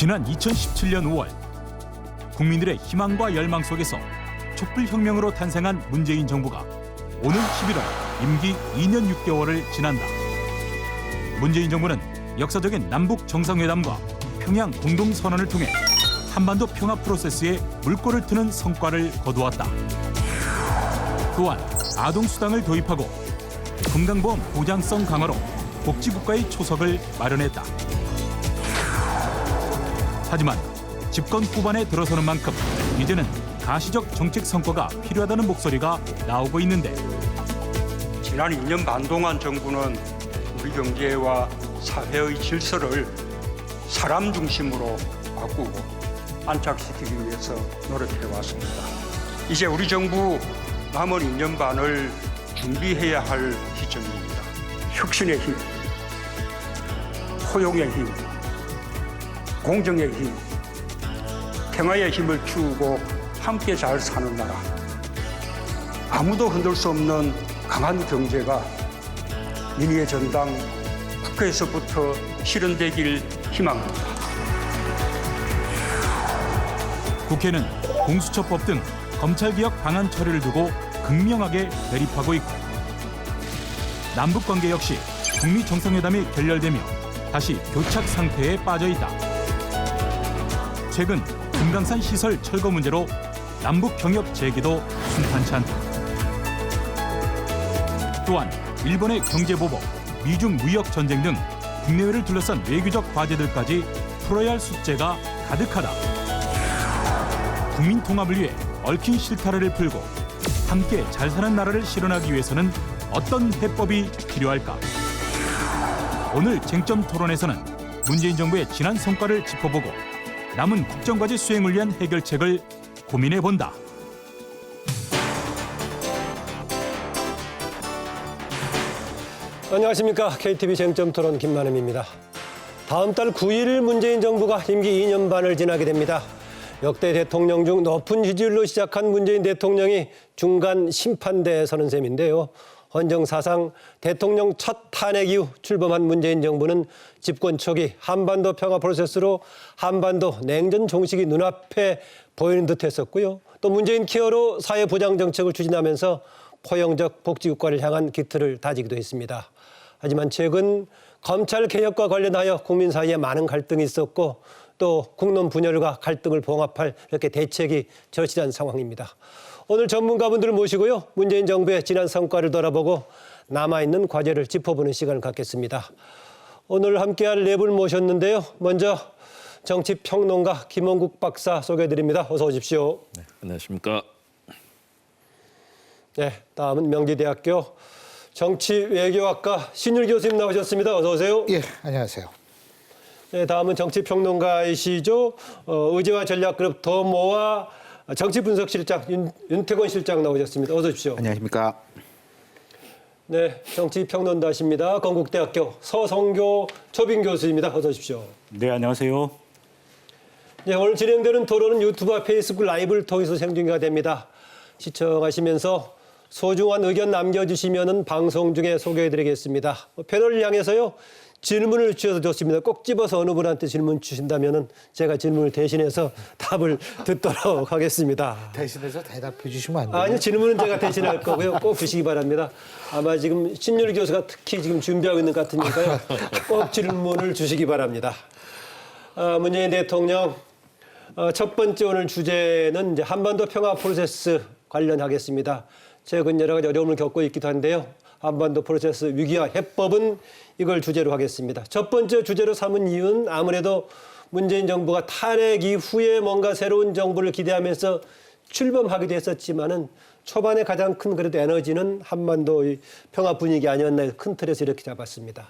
지난 2017년 5월 국민들의 희망과 열망 속에서 촛불혁명으로 탄생한 문재인 정부가 오는 11월 임기 2년 6개월을 지난다. 문재인 정부는 역사적인 남북 정상회담과 평양 공동선언을 통해 한반도 평화 프로세스에 물꼬를 트는 성과를 거두었다. 또한 아동수당을 도입하고 건강보험 보장성 강화로 복지국가의 초석을 마련했다. 하지만 집권 후반에 들어서는 만큼 이제는 가시적 정책 성과가 필요하다는 목소리가 나오고 있는데, 지난 2년 반 동안 정부는 우리 경제와 사회의 질서를 사람 중심으로 바꾸고 안착시키기 위해서 노력해 왔습니다. 이제 우리 정부 남은 2년 반을 준비해야 할 시점입니다. 혁신의 힘, 포용의 힘, 공정의 힘, 평화의 힘을 키우고 함께 잘 사는 나라, 아무도 흔들 수 없는 강한 경제가 민의의 전당 국회에서부터 실현되길 희망합니다. 국회는 공수처법 등 검찰개혁 방안 처리를 두고 극명하게 대립하고 있고, 남북관계 역시 북미 정상회담이 결렬되며 다시 교착 상태에 빠져 있다. 최근 금강산 시설 철거 문제로 남북 경협 재개도 순탄치 않다. 또한 일본의 경제보복, 미중 무역 전쟁 등 국내외를 둘러싼 외교적 과제들까지 풀어야 할 숙제가 가득하다. 국민 통합을 위해 얽힌 실타래를 풀고 함께 잘 사는 나라를 실현하기 위해서는 어떤 해법이 필요할까? 오늘 쟁점 토론에서는 문재인 정부의 지난 성과를 짚어보고 남은 국정과제 수행을 위한 해결책을 고민해본다. 안녕하십니까. KTV 쟁점 토론 김만음입니다. 다음 달 9일 문재인 정부가 임기 2년 반을 지나게 됩니다. 역대 대통령 중 높은 지지율로 시작한 문재인 대통령이 중간 심판대에 서는 셈인데요. 헌정 사상 대통령 첫 탄핵 이후 출범한 문재인 정부는 집권 초기 한반도 평화 프로세스로 한반도 냉전 종식이 눈앞에 보이는 듯 했었고요. 또 문재인 케어로 사회보장 정책을 추진하면서 포용적 복지국가를 향한 기틀을 다지기도 했습니다. 하지만 최근 검찰 개혁과 관련하여 국민 사이에 많은 갈등이 있었고, 또 국론 분열과 갈등을 봉합할 이렇게 대책이 절실한 상황입니다. 오늘 전문가분들을 모시고요, 문재인 정부의 지난 성과를 돌아보고 남아있는 과제를 짚어보는 시간을 갖겠습니다. 오늘 함께할 네 분 모셨는데요. 먼저 정치평론가 김원국 박사 소개해드립니다. 어서 오십시오. 네, 안녕하십니까. 네, 다음은 명지대학교 정치외교학과 신율 교수님 나오셨습니다. 어서 오세요. 예, 안녕하세요. 네, 다음은 정치평론가이시죠. 의제와 전략그룹 더모아 정치분석실장 윤태권 실장 나오셨습니다. 어서 오십시오. 안녕하십니까. 네, 정치평론가십니다. 건국대학교 서성교 초빙 교수입니다. 어서 오십시오. 네, 안녕하세요. 네, 오늘 진행되는 토론은 유튜브와 페이스북 라이브를 통해서 생중계가 됩니다. 시청하시면서 소중한 의견 남겨주시면 방송 중에 소개해드리겠습니다. 패널을 향해서요, 질문을 주셔도 좋습니다. 꼭 집어서 어느 분한테 질문 주신다면 제가 질문을 대신해서 답을 듣도록 하겠습니다. 대신해서 대답해 주시면 안 돼요? 아니요, 질문은 제가 대신할 거고요. 꼭 주시기 바랍니다. 아마 지금 신율 교수가 특히 지금 준비하고 있는 것 같으니까요. 꼭 질문을 주시기 바랍니다. 문재인 대통령 첫 번째 오늘 주제는 이제 한반도 평화 프로세스 관련하겠습니다. 최근 여러 가지 어려움을 겪고 있기도 한데요. 한반도 프로세스 위기와 해법은 이걸 주제로 하겠습니다. 첫 번째 주제로 삼은 이유는 아무래도 문재인 정부가 탄핵 이후에 뭔가 새로운 정부를 기대하면서 출범하기도 했었지만은 초반에 가장 큰 그래도 에너지는 한반도의 평화 분위기 아니었나, 큰 틀에서 이렇게 잡았습니다.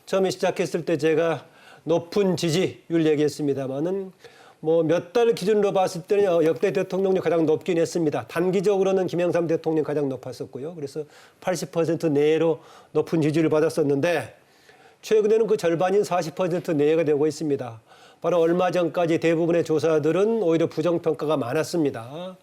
처음에 시작했을 때 제가 높은 지지율 얘기했습니다만은 뭐 몇 달 기준으로 봤을 때는 역대 대통령이 가장 높긴 했습니다. 단기적으로는 김영삼 대통령이 가장 높았었고요. 그래서 80% 내로 높은 지지율을 받았었는데 최근에는 그 절반인 40% 내외가 되고 있습니다. 바로 얼마 전까지 대부분의 조사들은 오히려 부정평가가 많았습니다.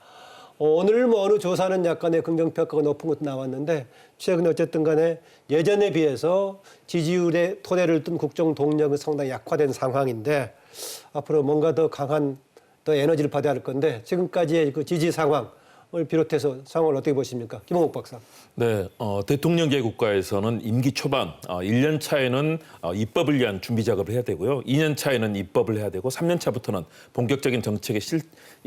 오늘 뭐 어느 조사는 약간의 긍정평가가 높은 것도 나왔는데 최근에 어쨌든 간에 예전에 비해서 지지율의 토대를 둔 국정 동력은 상당히 약화된 상황인데 앞으로 뭔가 더 강한 더 에너지를 받아야 할 건데 지금까지의 그 지지 상황을 비롯해서 상황을 어떻게 보십니까? 김홍욱 박사. 네, 대통령제 국가에서는 임기 초반 1년 차에는 입법을 위한 준비 작업을 해야 되고요. 2년 차에는 입법을 해야 되고 3년 차부터는 본격적인 정책의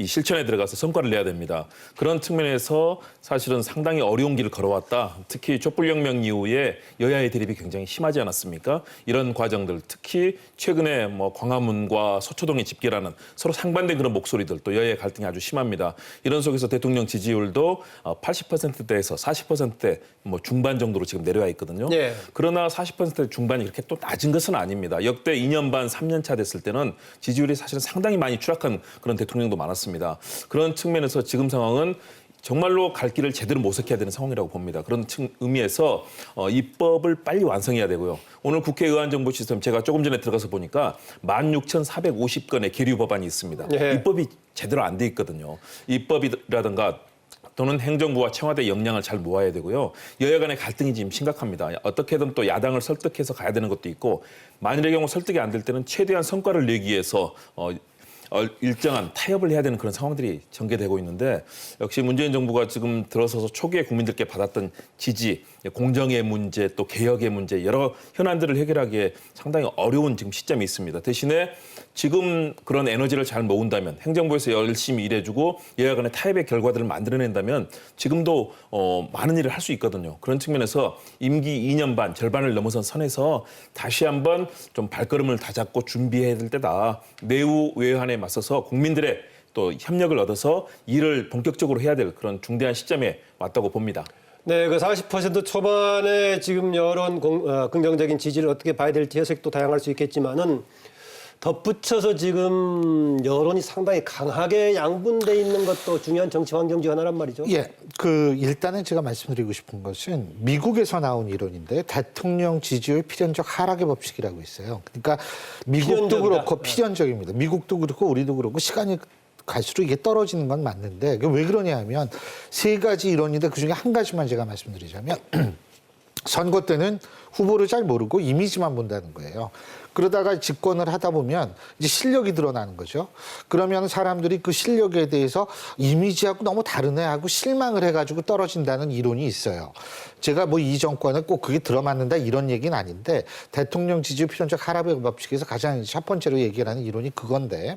실천에 들어가서 성과를 내야 됩니다. 그런 측면에서 사실은 상당히 어려운 길을 걸어왔다. 특히 촛불혁명 이후에 여야의 대립이 굉장히 심하지 않았습니까? 이런 과정들, 특히 최근에 뭐 광화문과 서초동이 집결하는 서로 상반된 그런 목소리들, 또 여야의 갈등이 아주 심합니다. 이런 속에서 대통령 지지율도 80%대에서 40%대 뭐 중반 정도로 지금 내려와 있거든요. 네. 그러나 40% 중반이 그렇게 또 낮은 것은 아닙니다. 역대 2년 반, 3년 차 됐을 때는 지지율이 사실은 상당히 많이 추락한 그런 대통령도 많았습니다. 그런 측면에서 지금 상황은 정말로 갈 길을 제대로 모색해야 되는 상황이라고 봅니다. 그런 의미에서 입법을 빨리 완성해야 되고요. 오늘 국회의원 정보 시스템 제가 조금 전에 들어가서 보니까 16,450건의 계류 법안이 있습니다. 네. 입법이 제대로 안 돼 있거든요. 입법이라든가 또는 행정부와 청와대 역량을 잘 모아야 되고요. 여야 간의 갈등이 지금 심각합니다. 어떻게든 또 야당을 설득해서 가야 되는 것도 있고 만일의 경우 설득이 안 될 때는 최대한 성과를 내기 위해서 일정한 타협을 해야 되는 그런 상황들이 전개되고 있는데 역시 문재인 정부가 지금 들어서서 초기에 국민들께 받았던 지지, 공정의 문제, 또 개혁의 문제 여러 현안들을 해결하기에 상당히 어려운 지금 시점이 있습니다. 대신에 지금 그런 에너지를 잘 모은다면 행정부에서 열심히 일해주고 여야 간의 타협의 결과들을 만들어낸다면 지금도 많은 일을 할 수 있거든요. 그런 측면에서 임기 2년 반 절반을 넘어선 선에서 다시 한번 좀 발걸음을 다잡고 준비해야 될 때다. 내후 외환에 맞서서 국민들의 또 협력을 얻어서 일을 본격적으로 해야 될 그런 중대한 시점에 왔다고 봅니다. 네, 그 40% 초반에 지금 여론 긍정적인 지지를 어떻게 봐야 될지 해석도 다양할 수 있겠지만은 덧붙여서 지금 여론이 상당히 강하게 양분돼 있는 것도 중요한 정치 환경 중 하나란 말이죠. 예, 일단은 제가 말씀드리고 싶은 것은 미국에서 나온 이론인데 대통령 지지율 필연적 하락의 법칙이라고 있어요. 그러니까 미국도 필연적이다. 그렇고 필연적입니다. 미국도 그렇고 우리도 그렇고 시간이 갈수록 이게 떨어지는 건 맞는데 그게 왜 그러냐 하면 세 가지 이론인데 그중에 한 가지만 제가 말씀드리자면 선거 때는 후보를 잘 모르고 이미지만 본다는 거예요. 그러다가 집권을 하다 보면 이제 실력이 드러나는 거죠. 그러면 사람들이 그 실력에 대해서 이미지하고 너무 다르네 하고 실망을 해가지고 떨어진다는 이론이 있어요. 제가 뭐 이 정권은 꼭 그게 들어맞는다 이런 얘기는 아닌데 대통령 지지율 필연적 하락의 법칙에서 가장 첫 번째로 얘기하는 이론이 그건데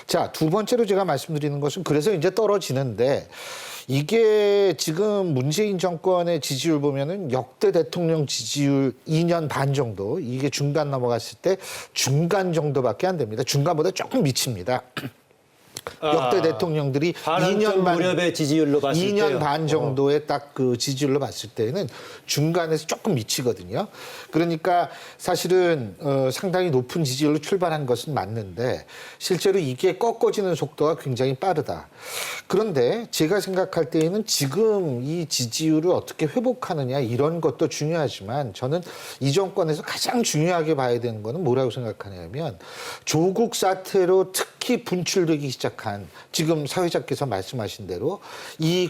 자, 두 번째로 제가 말씀드리는 것은 그래서 이제 떨어지는데 이게 지금 문재인 정권의 지지율 보면은 역대 대통령 지지율 2년 반 정도 이게 중간 넘어갔을 때 중간 정도밖에 안 됩니다. 중간보다 조금 미칩니다. 역대 대통령들이 2년 반 무렵의 지지율로 봤을 때요. 2년 반 정도의 딱 그 지지율로 봤을 때는 중간에서 조금 미치거든요. 그러니까 사실은 상당히 높은 지지율로 출발한 것은 맞는데 실제로 이게 꺾어지는 속도가 굉장히 빠르다. 그런데 제가 생각할 때에는 지금 이 지지율을 어떻게 회복하느냐 이런 것도 중요하지만 저는 이 정권에서 가장 중요하게 봐야 되는 거는 뭐라고 생각하냐면 조국 사태로 특히 분출되기 시작한 지금 사회자께서 말씀하신 대로 이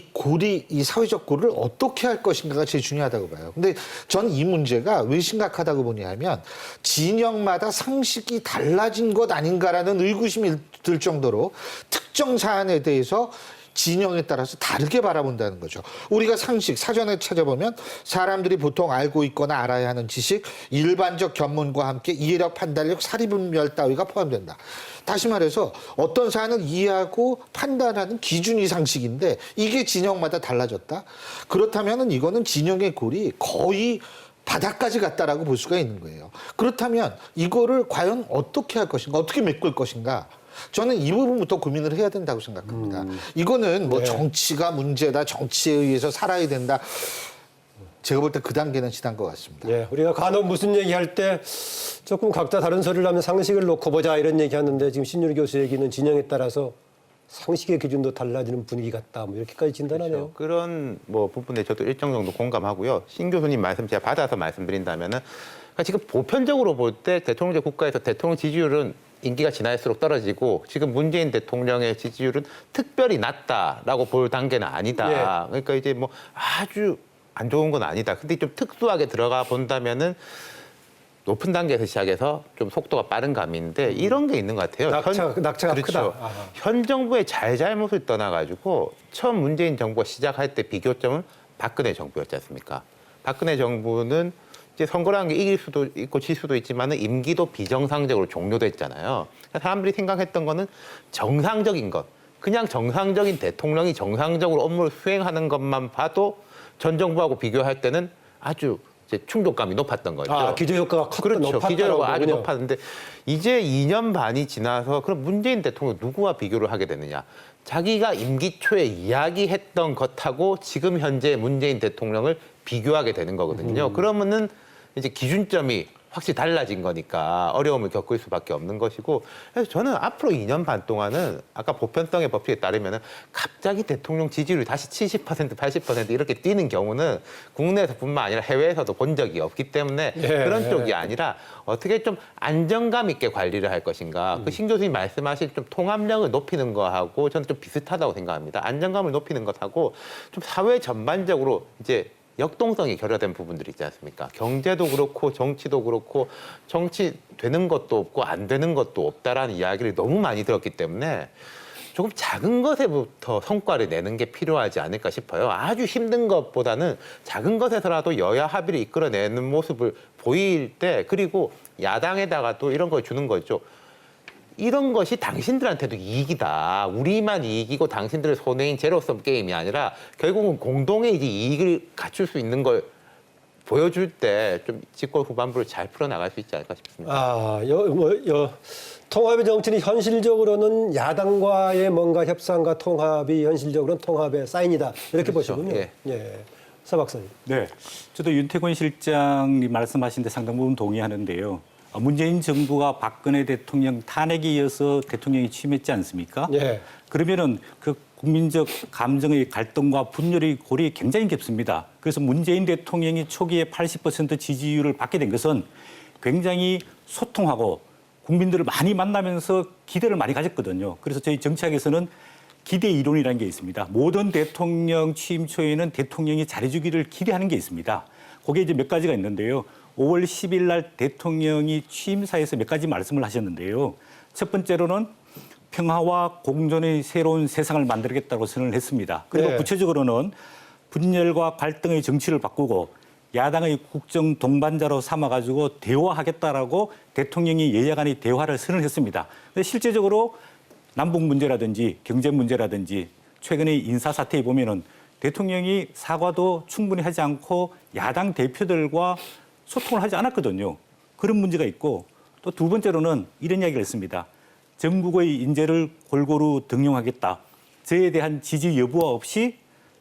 사회적 고리를 어떻게 할 것인가가 제일 중요하다고 봐요. 근데 전 이 문제가 왜 심각하다고 보냐면 진영마다 상식이 달라진 것 아닌가라는 의구심이 들 정도로 특정 사안에 대해서 진영에 따라서 다르게 바라본다는 거죠. 우리가 상식, 사전에 찾아보면 사람들이 보통 알고 있거나 알아야 하는 지식, 일반적 견문과 함께 이해력, 판단력, 사리분별 따위가 포함된다. 다시 말해서 어떤 사안을 이해하고 판단하는 기준이 상식인데 이게 진영마다 달라졌다? 그렇다면 이거는 진영의 골이 거의 바닥까지 갔다라고 볼 수가 있는 거예요. 그렇다면 이거를 과연 어떻게 할 것인가, 어떻게 메꿀 것인가? 저는 이 부분부터 고민을 해야 된다고 생각합니다. 이거는 뭐 정치가 문제다, 정치에 의해서 살아야 된다. 제가 볼 때 그 단계는 지난 것 같습니다. 예, 우리가 간혹 무슨 얘기할 때 조금 각자 다른 소리를 하면 상식을 놓고 보자 이런 얘기하는데 지금 신유리 교수 얘기는 진영에 따라서 상식의 기준도 달라지는 분위기 같다. 뭐 이렇게까지 진단하네요. 그렇죠. 그런 뭐 부분에 저도 일정 정도 공감하고요. 신 교수님 말씀 제가 받아서 말씀드린다면은 그러니까 지금 보편적으로 볼 때 대통령제 국가에서 대통령 지지율은 임기가 지날수록 떨어지고 지금 문재인 대통령의 지지율은 특별히 낮다라고 볼 단계는 아니다. 그러니까 이제 뭐 아주 안 좋은 건 아니다. 근데 좀 특수하게 들어가 본다면은 높은 단계에서 시작해서 좀 속도가 빠른 감인데 이런 게 있는 것 같아요. 낙차가 그렇죠. 크다. 아하. 현 정부의 잘잘못을 떠나가지고 처음 문재인 정부가 시작할 때 비교점은 박근혜 정부였지 않습니까? 박근혜 정부는 이제 선거라는 게 이길 수도 있고 질 수도 있지만은 임기도 비정상적으로 종료됐잖아요. 사람들이 생각했던 거는 정상적인 것, 그냥 정상적인 대통령이 정상적으로 업무를 수행하는 것만 봐도 전 정부하고 비교할 때는 아주 이제 충족감이 높았던 거죠. 기저 효과가 그렇죠. 높았다는 기저효과가 아주 거군요. 높았는데 이제 2년 반이 지나서 그럼 문재인 대통령 누구와 비교를 하게 되느냐? 자기가 임기 초에 이야기했던 것하고 지금 현재 문재인 대통령을 비교하게 되는 거거든요. 그러면은 이제 기준점이 확실히 달라진 거니까 어려움을 겪을 수밖에 없는 것이고, 그래서 저는 앞으로 2년 반 동안은 아까 보편성의 법칙에 따르면은 갑자기 대통령 지지율이 다시 70%, 80% 이렇게 뛰는 경우는 국내에서뿐만 아니라 해외에서도 본 적이 없기 때문에 그런 쪽이 아니라 어떻게 좀 안정감 있게 관리를 할 것인가. 그 신 교수님 말씀하신 좀 통합력을 높이는 거하고 저는 좀 비슷하다고 생각합니다. 안정감을 높이는 것하고 좀 사회 전반적으로 이제 역동성이 결여된 부분들이 있지 않습니까? 경제도 그렇고 정치도 그렇고 정치 되는 것도 없고 안 되는 것도 없다라는 이야기를 너무 많이 들었기 때문에 조금 작은 것에부터 성과를 내는 게 필요하지 않을까 싶어요. 아주 힘든 것보다는 작은 것에서라도 여야 합의를 이끌어내는 모습을 보일 때, 그리고 야당에다가 또 이런 걸 주는 거죠. 이런 것이 당신들한테도 이익이다. 우리만 이익이고 당신들의 손해인 제로섬 게임이 아니라 결국은 공동의 이제 이익을 갖출 수 있는 걸 보여줄 때 좀 집권 후반부를 잘 풀어나갈 수 있지 않을까 싶습니다. 통합의 정치는 현실적으로는 야당과의 뭔가 협상과 통합이 현실적으로는 통합의 사인이다. 이렇게 그렇죠. 보시군요. 예. 서 박사님. 네, 저도 윤태권 실장이 말씀하신 데 상당 부분 동의하는데요. 문재인 정부가 박근혜 대통령 탄핵에 이어서 대통령이 취임했지 않습니까? 예. 그러면은 그 국민적 감정의 갈등과 분열의 골이 굉장히 깊습니다. 그래서 문재인 대통령이 초기에 80% 지지율을 받게 된 것은 굉장히 소통하고 국민들을 많이 만나면서 기대를 많이 가졌거든요. 그래서 저희 정치학에서는 기대 이론이라는 게 있습니다. 모든 대통령 취임 초에는 대통령이 잘해주기를 기대하는 게 있습니다. 거기에 이제 몇 가지가 있는데요. 5월 10일 날 대통령이 취임사에서 몇 가지 말씀을 하셨는데요. 첫 번째로는 평화와 공존의 새로운 세상을 만들겠다고 선언을 했습니다. 그리고 구체적으로는 분열과 갈등의 정치를 바꾸고 야당의 국정 동반자로 삼아가지고 대화하겠다라고 대통령이 여야 간의 대화를 선언했습니다. 근데 실제적으로 남북 문제라든지 경제 문제라든지 최근의 인사 사태에 보면은 대통령이 사과도 충분히 하지 않고 야당 대표들과 소통을 하지 않았거든요. 그런 문제가 있고 또 두 번째로는 이런 이야기를 했습니다. 전국의 인재를 골고루 등용하겠다. 저에 대한 지지 여부와 없이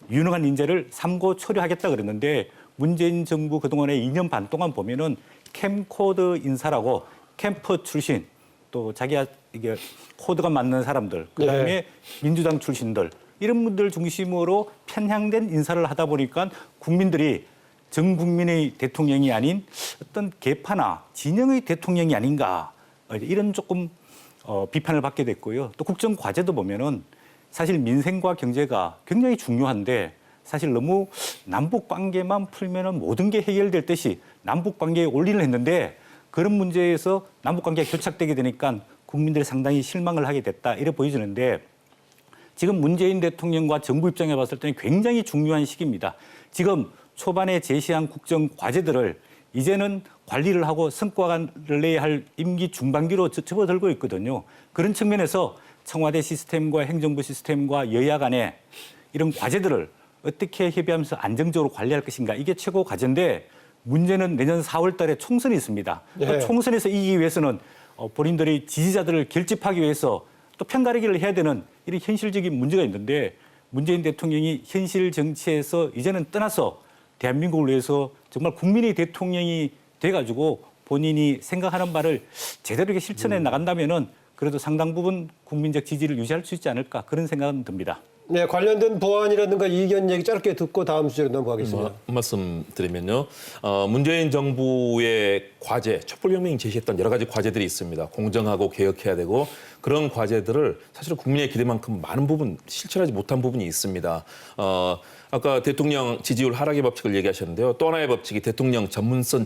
유능한 인재를 삼고 초려하겠다 그랬는데 문재인 정부 그동안에 2년 반 동안 보면은 캠코더 인사라고 캠퍼 출신 또 자기가 이게 코드가 맞는 사람들 그다음에 민주당 출신들 이런 분들 중심으로 편향된 인사를 하다 보니까 국민들이 전 국민의 대통령이 아닌 어떤 계파나 진영의 대통령이 아닌가 이런 조금 비판을 받게 됐고요. 또 국정 과제도 보면은 사실 민생과 경제가 굉장히 중요한데 사실 너무 남북 관계만 풀면은 모든 게 해결될 듯이 남북 관계에 올인을 했는데 그런 문제에서 남북 관계가 교착되게 되니까 국민들이 상당히 실망을 하게 됐다 이래 보여지는데 지금 문재인 대통령과 정부 입장에 봤을 때는 굉장히 중요한 시기입니다. 지금 초반에 제시한 국정 과제들을 이제는 관리를 하고 성과를 내야 할 임기 중반기로 접어들고 있거든요. 그런 측면에서 청와대 시스템과 행정부 시스템과 여야 간에 이런 과제들을 어떻게 협의하면서 안정적으로 관리할 것인가 이게 최고 과제인데 문제는 내년 4월 달에 총선이 있습니다. 그 총선에서 이기기 위해서는 본인들의 지지자들을 결집하기 위해서 또 편가르기를 해야 되는 이런 현실적인 문제가 있는데 문재인 대통령이 현실 정치에서 이제는 떠나서 대한민국을 위해서 정말 국민의 대통령이 돼가지고 본인이 생각하는 바를 제대로 이렇게 실천해 나간다면은 그래도 상당 부분 국민적 지지를 유지할 수 있지 않을까 그런 생각은 듭니다. 네, 관련된 보완이라든가 이견 얘기 짧게 듣고 다음 주제로 넘어가겠습니다. 한 말씀 드리면요. 문재인 정부의 과제, 촛불혁명이 제시했던 여러 가지 과제들이 있습니다. 공정하고 개혁해야 되고 그런 과제들을 사실은 국민의 기대만큼 많은 부분 실천하지 못한 부분이 있습니다. 아까 대통령 지지율 하락의 법칙을 얘기하셨는데요. 또 하나의 법칙이 대통령 전문성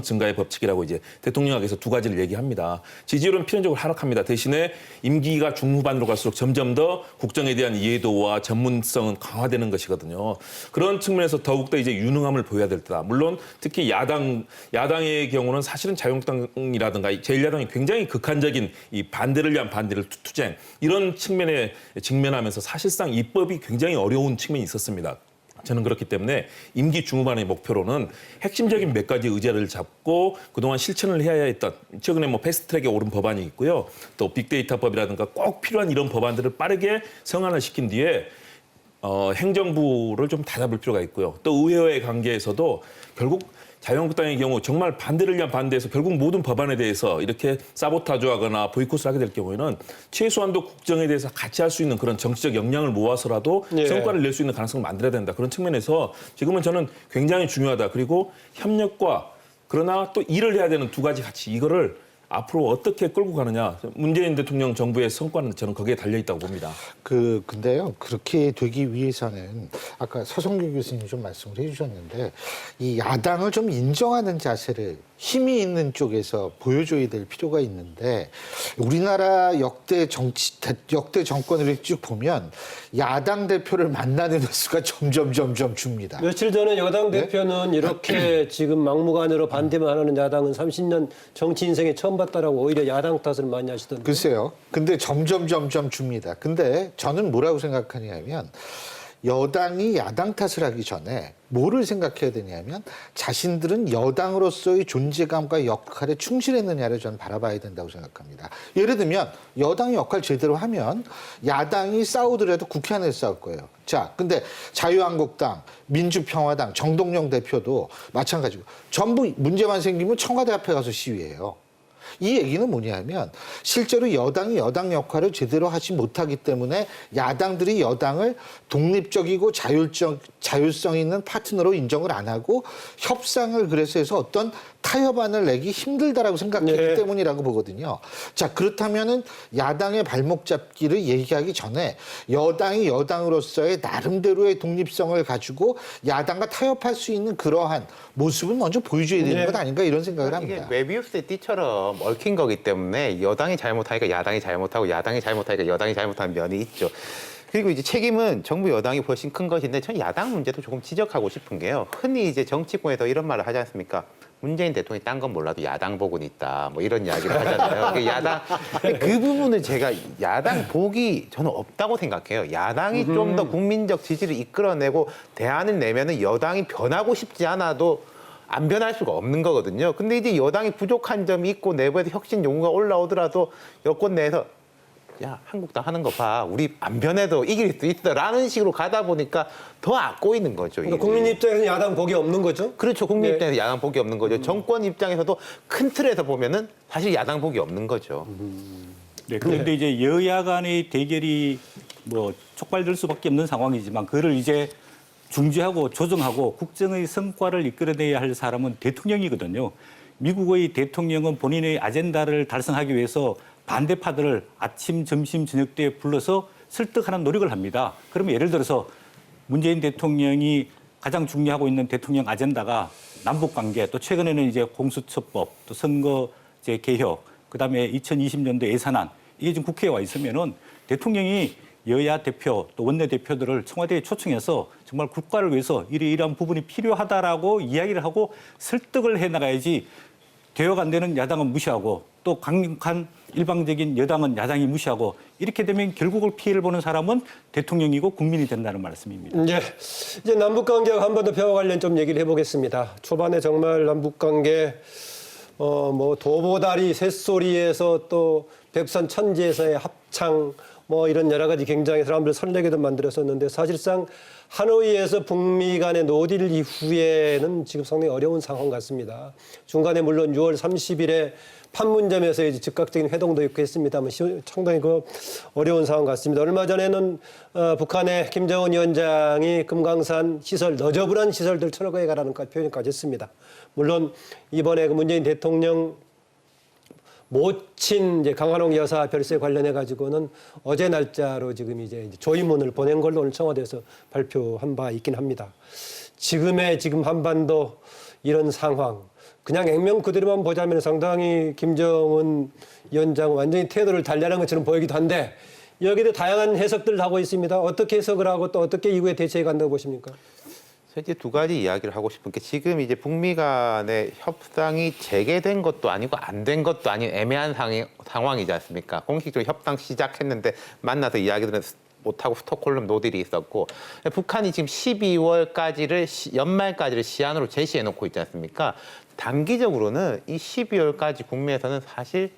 증가의 법칙이라고 이제 대통령학에서 두 가지를 얘기합니다. 지지율은 필연적으로 하락합니다. 대신에 임기가 중후반으로 갈수록 점점 더 국정에 대한 이해도와 전문성은 강화되는 것이거든요. 그런 측면에서 더욱더 이제 유능함을 보여야 될 때다. 물론 특히 야당의 경우는 사실은 자유한국당이라든가 제1야당이 굉장히 극한적인 이 반대를 위한 반대를 투쟁 이런 측면에 직면하면서 사실상 입법이 굉장히 어려운 측면이 있었습니다. 저는 그렇기 때문에 임기 중후반의 목표로는 핵심적인 몇 가지 의제를 잡고 그동안 실천을 해야 했던 최근에 뭐 패스트트랙에 오른 법안이 있고요. 또 빅데이터법이라든가 꼭 필요한 이런 법안들을 빠르게 성안을 시킨 뒤에 행정부를 좀 다잡을 필요가 있고요. 또 의회와의 관계에서도 결국 자유한국당의 경우 정말 반대를 위한 반대에서 결국 모든 법안에 대해서 이렇게 사보타주하거나 보이콧을 하게 될 경우에는 최소한도 국정에 대해서 같이 할 수 있는 그런 정치적 역량을 모아서라도 예. 성과를 낼 수 있는 가능성을 만들어야 된다. 그런 측면에서 지금은 저는 굉장히 중요하다. 그리고 협력과 그러나 또 일을 해야 되는 두 가지 가치 이거를 앞으로 어떻게 끌고 가느냐. 문재인 대통령 정부의 성과는 저는 거기에 달려 있다고 봅니다. 근데요, 그렇게 되기 위해서는 아까 서성규 교수님이 좀 말씀을 해주셨는데 이 야당을 좀 인정하는 자세를 힘이 있는 쪽에서 보여줘야 될 필요가 있는데 우리나라 역대 정권을 쭉 보면 야당 대표를 만나는 횟수가 점점 줍니다. 며칠 전에 여당 네? 대표는 이렇게 지금 막무가내로 반대만 하는 야당은 30년 정치 인생에 처음 봤다라고 오히려 야당 탓을 많이 하시던데. 글쎄요. 근데 점점 줍니다. 근데 저는 뭐라고 생각하냐면 여당이 야당 탓을 하기 전에 뭐를 생각해야 되냐면 자신들은 여당으로서의 존재감과 역할에 충실했느냐를 저는 바라봐야 된다고 생각합니다. 예를 들면 여당이 역할 제대로 하면 야당이 싸우더라도 국회 안에서 싸울 거예요. 자, 근데 자유한국당, 민주평화당, 정동영 대표도 마찬가지고 전부 문제만 생기면 청와대 앞에 가서 시위해요. 이 얘기는 뭐냐면 실제로 여당이 여당 역할을 제대로 하지 못하기 때문에 야당들이 여당을 독립적이고 자율성 있는 파트너로 인정을 안 하고 협상을 그래서 해서 어떤 타협안을 내기 힘들다라고 생각했기 네. 때문이라고 보거든요. 자, 그렇다면은 야당의 발목 잡기를 얘기하기 전에 여당이 여당으로서의 나름대로의 독립성을 가지고 야당과 타협할 수 있는 그러한 모습은 먼저 보여줘야 되는 네. 것 아닌가 이런 생각을 이게 합니다. 메비우스의 띠처럼 얽힌 거기 때문에 여당이 잘못하니까 야당이 잘못하고 야당이 잘못하니까 여당이 잘못하는 면이 있죠. 그리고 이제 책임은 정부 여당이 훨씬 큰 것인데 전 야당 문제도 조금 지적하고 싶은 게요. 흔히 이제 정치권에서 이런 말을 하지 않습니까? 문재인 대통령이 딴 건 몰라도 야당 복은 있다. 뭐 이런 이야기를 하잖아요. 그 부분은 제가 야당 복이 저는 없다고 생각해요. 야당이 좀 더 국민적 지지를 이끌어내고 대안을 내면은 여당이 변하고 싶지 않아도 안 변할 수가 없는 거거든요. 근데 이제 여당이 부족한 점이 있고 내부에서 혁신 요구가 올라오더라도 여권 내에서 야, 한국당 하는 거 봐. 우리 안 변해도 이길 수 있어. 라는 식으로 가다 보니까 더 악꼬이는 거죠. 그러니까 이게. 국민 입장에서는 야당 복이 없는 거죠? 그렇죠. 국민 네. 입장에서 야당 복이 없는 거죠. 정권 입장에서도 큰 틀에서 보면은 사실 야당 복이 없는 거죠. 네, 그런데 이제 여야 간의 대결이 뭐 촉발될 수밖에 없는 상황이지만 그를 이제 중재하고 조정하고 국정의 성과를 이끌어내야 할 사람은 대통령이거든요. 미국의 대통령은 본인의 아젠다를 달성하기 위해서 반대파들을 아침, 점심, 저녁 때 불러서 설득하는 노력을 합니다. 그러면 예를 들어서 문재인 대통령이 가장 중요하고 있는 대통령 아젠다가 남북관계, 또 최근에는 이제 공수처법, 또 선거제 개혁, 그다음에 2020년도 예산안 이게 지금 국회에 와 있으면은 대통령이 여야 대표 또 원내 대표들을 청와대에 초청해서 정말 국가를 위해서 이러한 부분이 필요하다라고 이야기를 하고 설득을 해 나가야지 개혁 안 되는 야당은 무시하고 또 강력한 일방적인 여당은 야당이 무시하고 이렇게 되면 결국을 피해를 보는 사람은 대통령이고 국민이 된다는 말씀입니다. 이제 남북 관계와 한 번 더 펴와 관련 좀 얘기를 해보겠습니다. 초반에 정말 남북 관계 뭐 도보다리 새소리에서 또 백선 천지에서의 합창 뭐 이런 여러 가지 굉장히 사람들 설레게도 만들었었는데 사실상 하노이에서 북미 간의 노딜 이후에는 지금 상당히 어려운 상황 같습니다. 중간에 물론 6월 30일에 판문점에서 이제 즉각적인 회동도 있고 했습니다만 상당히 어려운 상황 같습니다. 얼마 전에는 북한의 김정은 위원장이 금강산 시설, 너저분한 시설들 철거해 가라는 표현까지 했습니다. 물론 이번에 문재인 대통령 모친 이제 강한홍 여사 별세 관련해 가지고는 어제 날짜로 지금 이제 조의문을 보낸 걸로 오늘 청와대에서 발표한 바 있긴 합니다. 지금 한반도 이런 상황 그냥 액면 그대로만 보자면 상당히 김정은 위원장 완전히 태도를 달리하는 것처럼 보이기도 한데 여기도 다양한 해석들을 하고 있습니다. 어떻게 해석을 하고 또 어떻게 이후에 대처해 간다고 보십니까? 이제 두 가지 이야기를 하고 싶은 게 지금 이제 북미 간의 협상이 재개된 것도 아니고 안 된 것도 아닌 애매한 상황이지 않습니까? 공식적으로 협상 시작했는데 만나서 이야기들은 못하고 스톡홀름 노딜이 있었고 북한이 지금 12월까지를 연말까지를 시한으로 제시해 놓고 있지 않습니까? 단기적으로는 이 12월까지 국내에서는 사실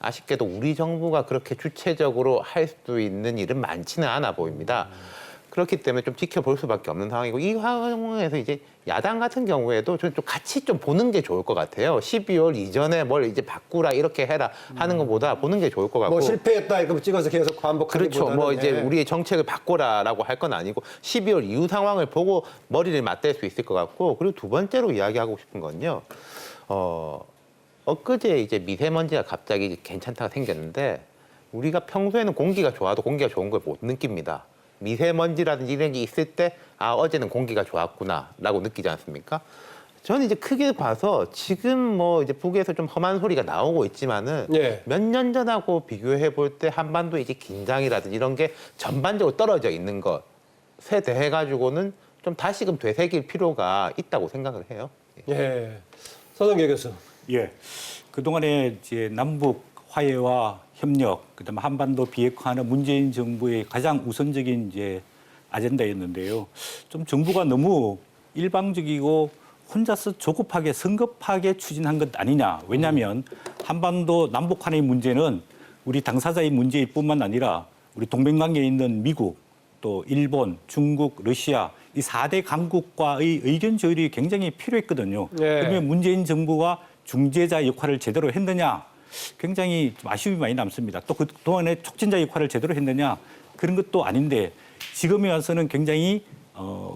아쉽게도 우리 정부가 그렇게 주체적으로 할 수 있는 일은 많지는 않아 보입니다. 그렇기 때문에 좀 지켜볼 수밖에 없는 상황이고 이 상황에서 이제 야당 같은 경우에도 좀 같이 좀 보는 게 좋을 것 같아요. 12월 이전에 뭘 이제 바꾸라 이렇게 해라 하는 것보다 보는 게 좋을 것 같고. 뭐 실패했다 이거 찍어서 계속 반복하기보다는. 그렇죠. 뭐 이제 우리의 정책을 바꾸라라고 할 건 아니고 12월 이후 상황을 보고 머리를 맞댈 수 있을 것 같고 그리고 두 번째로 이야기하고 싶은 건요. 엊그제 이제 미세먼지가 갑자기 괜찮다가 생겼는데 우리가 평소에는 공기가 좋아도 공기가 좋은 걸 못 느낍니다. 미세먼지라든지 이런 게 있을 때 어제는 공기가 좋았구나라고 느끼지 않습니까? 저는 이제 크게 봐서 지금 뭐 이제 북에서 좀 험한 소리가 나오고 있지만은 몇 년 전하고 비교해 볼 때 한반도 이제 긴장이라든지 이런 게 전반적으로 떨어져 있는 것에 대해 가지고는 좀 다시금 되새길 필요가 있다고 생각을 해요. 예, 서동계 교수. 예, 그동안에 이제 남북 화해와 협력, 그다음에 한반도 비핵화는 문재인 정부의 가장 우선적인 이제 아젠다였는데요. 좀 정부가 너무 일방적이고 혼자서 조급하게 성급하게 추진한 것 아니냐. 왜냐하면 한반도 남북한의 문제는 우리 당사자의 문제일 뿐만 아니라 우리 동맹관계에 있는 미국, 또 일본, 중국, 러시아 이 4대 강국과의 의견 조율이 굉장히 필요했거든요. 그러면 문재인 정부가 중재자 역할을 제대로 했느냐? 굉장히 좀 아쉬움이 많이 남습니다. 또 그동안에 촉진자 역할을 제대로 했느냐? 그런 것도 아닌데 지금에 와서는 굉장히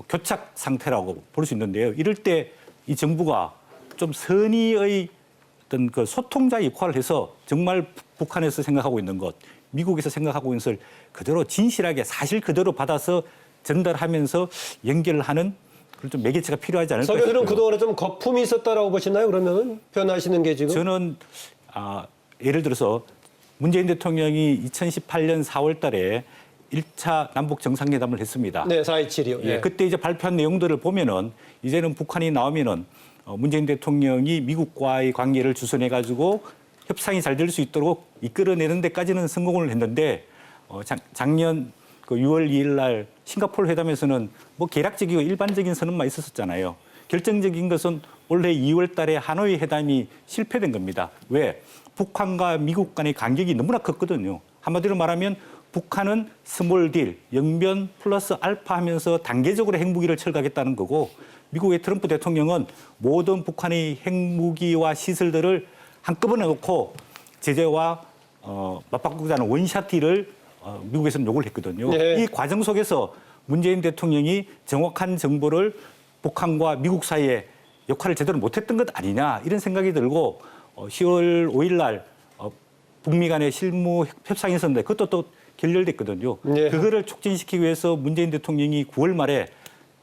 교착 상태라고 볼 수 있는데요. 이럴 때 이 정부가 좀 선의의 어떤 그 소통자 역할을 해서 정말 북한에서 생각하고 있는 것, 미국에서 생각하고 있는 것을 그대로 진실하게 사실 그대로 받아서 전달하면서 연결하는 그런 좀 매개체가 필요하지 않을까 싶어요. 서 교수는 그동안에 좀 거품이 있었다라고 보시나요? 그러면 표현하시는 게 지금? 저는 예를 들어서 문재인 대통령이 2018년 4월 달에 1차 남북 정상회담을 했습니다. 네, 4.27이요. 예, 그때 이제 발표한 내용들을 보면은 이제는 북한이 나오면은 문재인 대통령이 미국과의 관계를 주선해 가지고 협상이 잘 될 수 있도록 이끌어내는 데까지는 성공을 했는데 작년 그 6월 2일 날 싱가포르 회담에서는 뭐 계략적이고 일반적인 선언만 있었잖아요. 결정적인 것은 올해 2월 달에 하노이 회담이 실패된 겁니다. 왜? 북한과 미국 간의 간격이 너무나 컸거든요. 한마디로 말하면 북한은 스몰 딜, 영변 플러스 알파 하면서 단계적으로 핵무기를 철거하겠다는 거고 미국의 트럼프 대통령은 모든 북한의 핵무기와 시설들을 한꺼번에 놓고 제재와 맞바꾸자 하는 원샷 딜을 미국에서는 요구를 했거든요. 이 과정 속에서 문재인 대통령이 정확한 정보를 북한과 미국 사이에 역할을 제대로 못했던 것 아니냐 이런 생각이 들고 10월 5일 날 북미 간의 실무 협상이 있었는데 그것도 또 결렬됐거든요. 그거를 촉진시키기 위해서 문재인 대통령이 9월 말에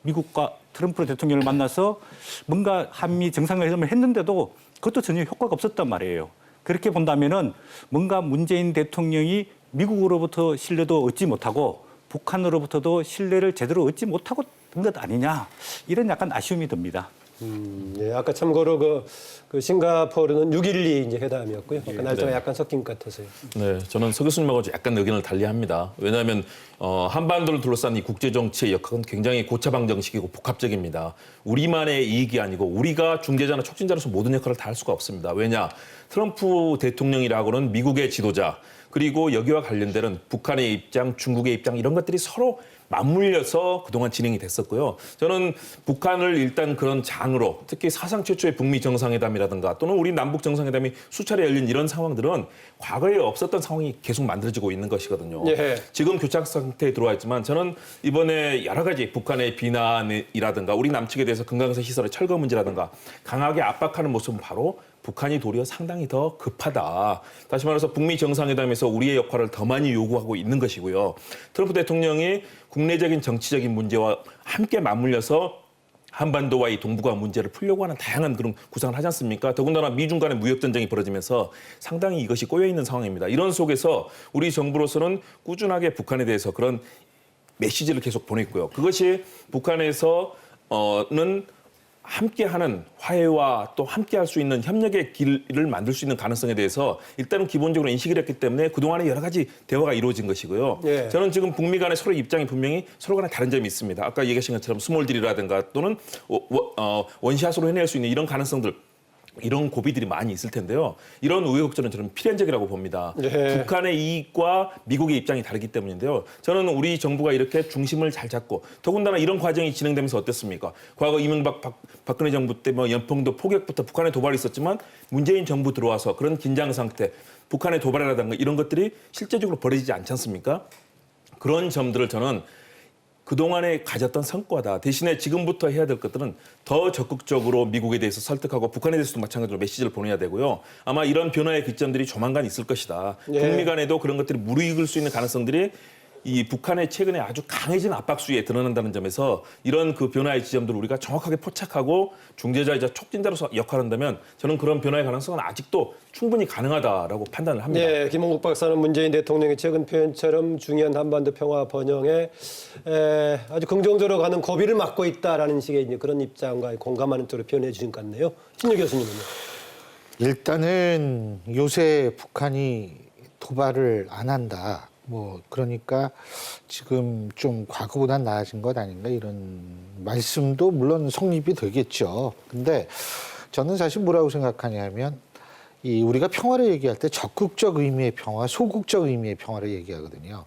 미국과 트럼프 대통령을 만나서 뭔가 한미 정상회담을 했는데도 그것도 전혀 효과가 없었단 말이에요. 그렇게 본다면은 뭔가 문재인 대통령이 미국으로부터 신뢰도 얻지 못하고 북한으로부터도 신뢰를 제대로 얻지 못하고 된 것 아니냐 이런 약간 아쉬움이 듭니다. 네, 아까 참고로 그 싱가포르는 6.12 이제 회담이었고요. 아까 날짜가 약간 섞인 것 같아서요. 네, 저는 서 교수님하고 약간 의견을 달리합니다. 왜냐하면 한반도를 둘러싼 이 국제 정치의 역할은 굉장히 고차방정식이고 복합적입니다. 우리만의 이익이 아니고 우리가 중재자나 촉진자로서 모든 역할을 다 할 수가 없습니다. 왜냐, 트럼프 대통령이라고는 미국의 지도자. 그리고 여기와 관련되는 북한의 입장, 중국의 입장 이런 것들이 서로 맞물려서 그동안 진행이 됐었고요. 저는 북한을 일단 그런 장으로 특히 사상 최초의 북미 정상회담이라든가 또는 우리 남북 정상회담이 수차례 열린 이런 상황들은 과거에 없었던 상황이 계속 만들어지고 있는 것이거든요. 예. 지금 교착 상태에 들어와 있지만 저는 이번에 여러 가지 북한의 비난이라든가 우리 남측에 대해서 금강산 시설의 철거 문제라든가 강하게 압박하는 모습은 바로 북한이 도리어 상당히 더 급하다. 다시 말해서 북미 정상회담에서 우리의 역할을 더 많이 요구하고 있는 것이고요. 트럼프 대통령이 국내적인 정치적인 문제와 함께 맞물려서 한반도와 이 동북아 문제를 풀려고 하는 다양한 그런 구상을 하지 않습니까? 더군다나 미중 간의 무역 전쟁이 벌어지면서 상당히 이것이 꼬여 있는 상황입니다. 이런 속에서 우리 정부로서는 꾸준하게 북한에 대해서 그런 메시지를 계속 보냈고요. 그것이 북한에서는 함께하는 화해와 또 함께할 수 있는 협력의 길을 만들 수 있는 가능성에 대해서 일단은 기본적으로 인식을 했기 때문에 그동안에 여러 가지 대화가 이루어진 것이고요. 예. 저는 지금 북미 간의 서로 입장이 분명히 서로 간에 다른 점이 있습니다. 아까 얘기하신 것처럼 스몰딜이라든가 또는 원샷으로 해낼 수 있는 이런 가능성들 이런 고비들이 많이 있을 텐데요. 이런 우여곡절은 저는 필연적이라고 봅니다. 네. 북한의 이익과 미국의 입장이 다르기 때문인데요. 저는 우리 정부가 이렇게 중심을 잘 잡고 더군다나 이런 과정이 진행되면서 어땠습니까? 과거 이명박 박근혜 정부 때 뭐 연평도 포격부터 북한에 도발이 있었지만 문재인 정부 들어와서 그런 긴장 상태, 북한의 도발이라든가 이런 것들이 실제적으로 벌어지지 않지 않습니까? 그런 점들을 저는 그동안에 가졌던 성과다. 대신에 지금부터 해야 될 것들은 더 적극적으로 미국에 대해서 설득하고 북한에 대해서도 마찬가지로 메시지를 보내야 되고요. 아마 이런 변화의 기점들이 조만간 있을 것이다. 예. 북미 간에도 그런 것들이 무르익을 수 있는 가능성들이 이 북한의 최근에 아주 강해진 압박수위에 드러난다는 점에서 이런 그 변화의 지점들을 우리가 정확하게 포착하고 중재자이자 촉진자로서 역할한다면 저는 그런 변화의 가능성은 아직도 충분히 가능하다라고 판단을 합니다. 네, 김홍국 박사는 문재인 대통령의 최근 표현처럼 중요한 한반도 평화 번영에 아주 긍정적으로 가는 고비를 맞고 있다라는 식의 이제 그런 입장과 공감하는 쪽으로 표현해 주신 것 같네요. 신유 교수님은요? 일단은 요새 북한이 도발을 안 한다. 뭐 그러니까 지금 좀 과거보다 나아진 것 아닌가 이런 말씀도 물론 성립이 되겠죠. 근데 저는 사실 뭐라고 생각하냐면 이 우리가 평화를 얘기할 때 적극적 의미의 평화, 소극적 의미의 평화를 얘기하거든요.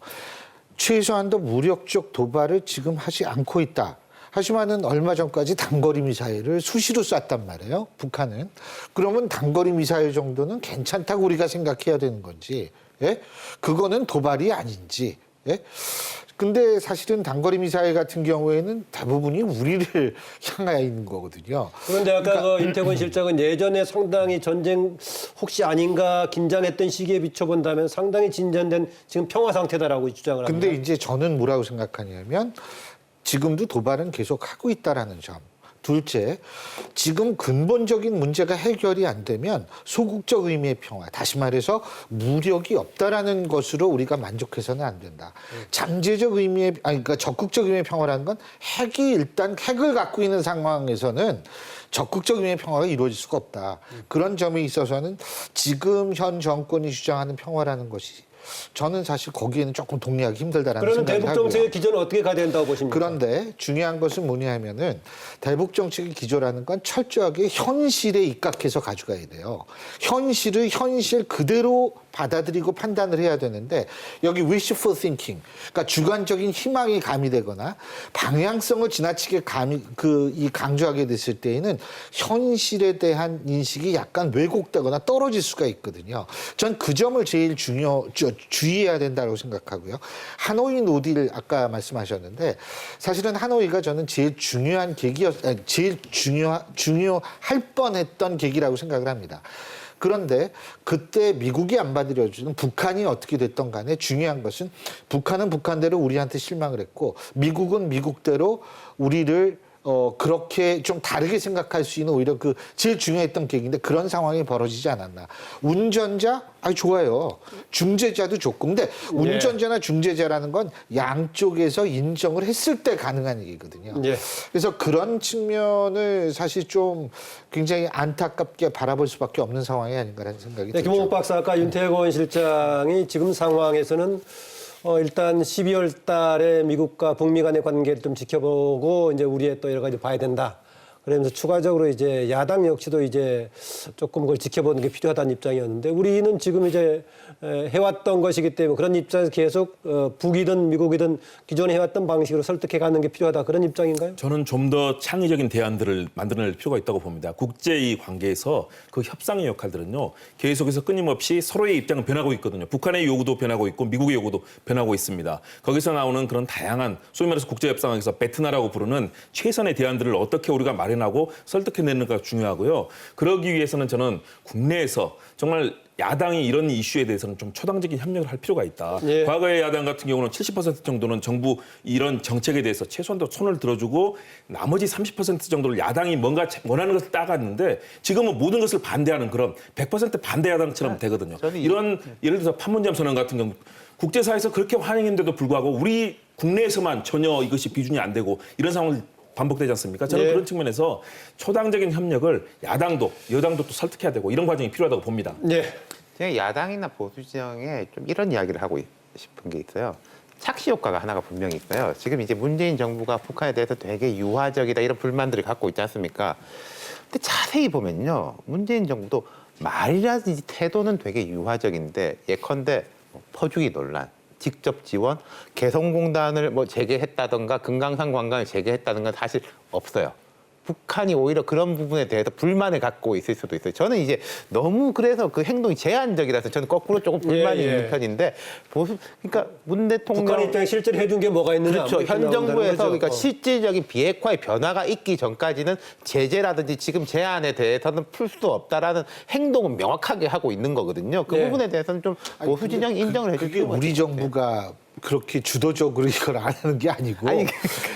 최소한도 무력적 도발을 지금 하지 않고 있다. 하지만은 얼마 전까지 단거리 미사일을 수시로 쐈단 말이에요. 북한은. 그러면 단거리 미사일 정도는 괜찮다고 우리가 생각해야 되는 건지. 예? 그거는 도발이 아닌지. 예? 근데 사실은 단거리 미사일 같은 경우에는 대부분이 우리를 향해 있는 거거든요. 그런데 아까 그 임태권 실장은 예전에 상당히 전쟁 혹시 아닌가 긴장했던 시기에 비춰본다면 상당히 진전된 지금 평화 상태다라고 주장을 합니다. 근데 이제 저는 뭐라고 생각하냐면 지금도 도발은 계속 하고 있다라는 점. 둘째, 지금 근본적인 문제가 해결이 안 되면 소극적 의미의 평화, 다시 말해서 무력이 없다라는 것으로 우리가 만족해서는 안 된다. 잠재적 의미의, 그러니까 적극적 의미의 평화라는 건 핵이 일단 핵을 갖고 있는 상황에서는 적극적 의미의 평화가 이루어질 수가 없다. 그런 점에 있어서는 지금 현 정권이 주장하는 평화라는 것이 저는 사실 거기에는 조금 동의하기 힘들다라는 그러면 생각을 대북 하고요. 정책의 기조는 어떻게 가야 된다고 보십니까? 그런데 중요한 것은 뭐냐 하면은 대북 정책의 기조라는 건 철저하게 현실에 입각해서 가져가야 돼요. 현실을 현실 그대로 받아들이고 판단을 해야 되는데 여기 wishful thinking, 그러니까 주관적인 희망이 가미되거나 방향성을 지나치게 강조하게 됐을 때에는 현실에 대한 인식이 약간 왜곡되거나 떨어질 수가 있거든요. 전 그 점을 제일 주의해야 된다고 생각하고요. 하노이 노딜 아까 말씀하셨는데 사실은 하노이가 저는 제일 중요한 제일 중요할 뻔했던 계기라고 생각을 합니다. 그런데 그때 미국이 안 받아들여주는 북한이 어떻게 됐던 간에 중요한 것은 북한은 북한대로 우리한테 실망을 했고 미국은 미국대로 우리를 그렇게 좀 다르게 생각할 수 있는 오히려 그 제일 중요했던 계기인데 그런 상황이 벌어지지 않았나. 운전자? 좋아요. 중재자도 좋고. 근데 운전자나 중재자라는 건 양쪽에서 인정을 했을 때 가능한 얘기거든요. 예. 그래서 그런 측면을 사실 좀 굉장히 안타깝게 바라볼 수밖에 없는 상황이 아닌가라는 생각이 네, 들죠. 김홍국 박사 아까 윤태권 실장이 지금 상황에서는 일단 12월 달에 미국과 북미 간의 관계를 좀 지켜보고 이제 우리의 또 여러 가지 봐야 된다. 그러면서 추가적으로 이제 야당 역시도 이제 조금 그걸 지켜보는 게 필요하다는 입장이었는데 우리는 지금 이제 해왔던 것이기 때문에 그런 입장에서 계속 북이든 미국이든 기존에 해왔던 방식으로 설득해 가는 게 필요하다 그런 입장인가요? 저는 좀 더 창의적인 대안들을 만들어낼 필요가 있다고 봅니다. 국제의 관계에서 그 협상의 역할들은요. 계속해서 끊임없이 서로의 입장은 변하고 있거든요. 북한의 요구도 변하고 있고 미국의 요구도 변하고 있습니다. 거기서 나오는 그런 다양한 소위 말해서 국제협상에서 베트나라고 부르는 최선의 대안들을 어떻게 우리가 마련하고 설득해내는가 중요하고요. 그러기 위해서는 저는 국내에서 정말 야당이 이런 이슈에 대해서는 좀 초당적인 협력을 할 필요가 있다. 예. 과거의 야당 같은 경우는 70% 정도는 정부 이런 정책에 대해서 최소한도 손을 들어주고 나머지 30% 정도를 야당이 뭔가 원하는 것을 따갔는데 지금은 모든 것을 반대하는 그런 100% 반대 야당처럼 되거든요. 이런 예를 들어서 판문점 선언 같은 경우 국제사회에서 그렇게 환영했는데도 불구하고 우리 국내에서만 전혀 이것이 비준이 안 되고 이런 상황을 반복되지 않습니까? 저는 예. 그런 측면에서 초당적인 협력을 야당도 여당도 또 설득해야 되고 이런 과정이 필요하다고 봅니다. 네. 제가 야당이나 보수 진영에 좀 이런 이야기를 하고 싶은 게 있어요. 착시 효과가 하나가 분명히 있어요. 지금 이제 문재인 정부가 북한에 대해서 되게 유화적이다 이런 불만들을 갖고 있지 않습니까? 근데 자세히 보면요. 문재인 정부도 말이라든지 태도는 되게 유화적인데 예컨대 퍼주기 논란, 직접 지원, 개성공단을 뭐 재개했다던가 금강산 관광을 재개했다던가 사실 없어요. 북한이 오히려 그런 부분에 대해서 불만을 갖고 있을 수도 있어요. 저는 이제 너무 그래서 그 행동이 제한적이라서 저는 거꾸로 조금 불만이 있는 편인데 그러니까 문 대통령 북한 입장에 실제로 해준 게 뭐가 있느냐. 그렇죠. 현 정부에서 그러니까 시 실질적인 비핵화의 변화가 있기 전까지는 제재라든지 지금 제한에 대해서는 풀 수 없다라는 행동은 명확하게 하고 있는 거거든요. 그 네. 부분에 대해서는 좀 보수 진영이 인정을 해줄 그게 필요가 우리 있죠. 정부가 그렇게 주도적으로 이걸 안 하는 게 아니고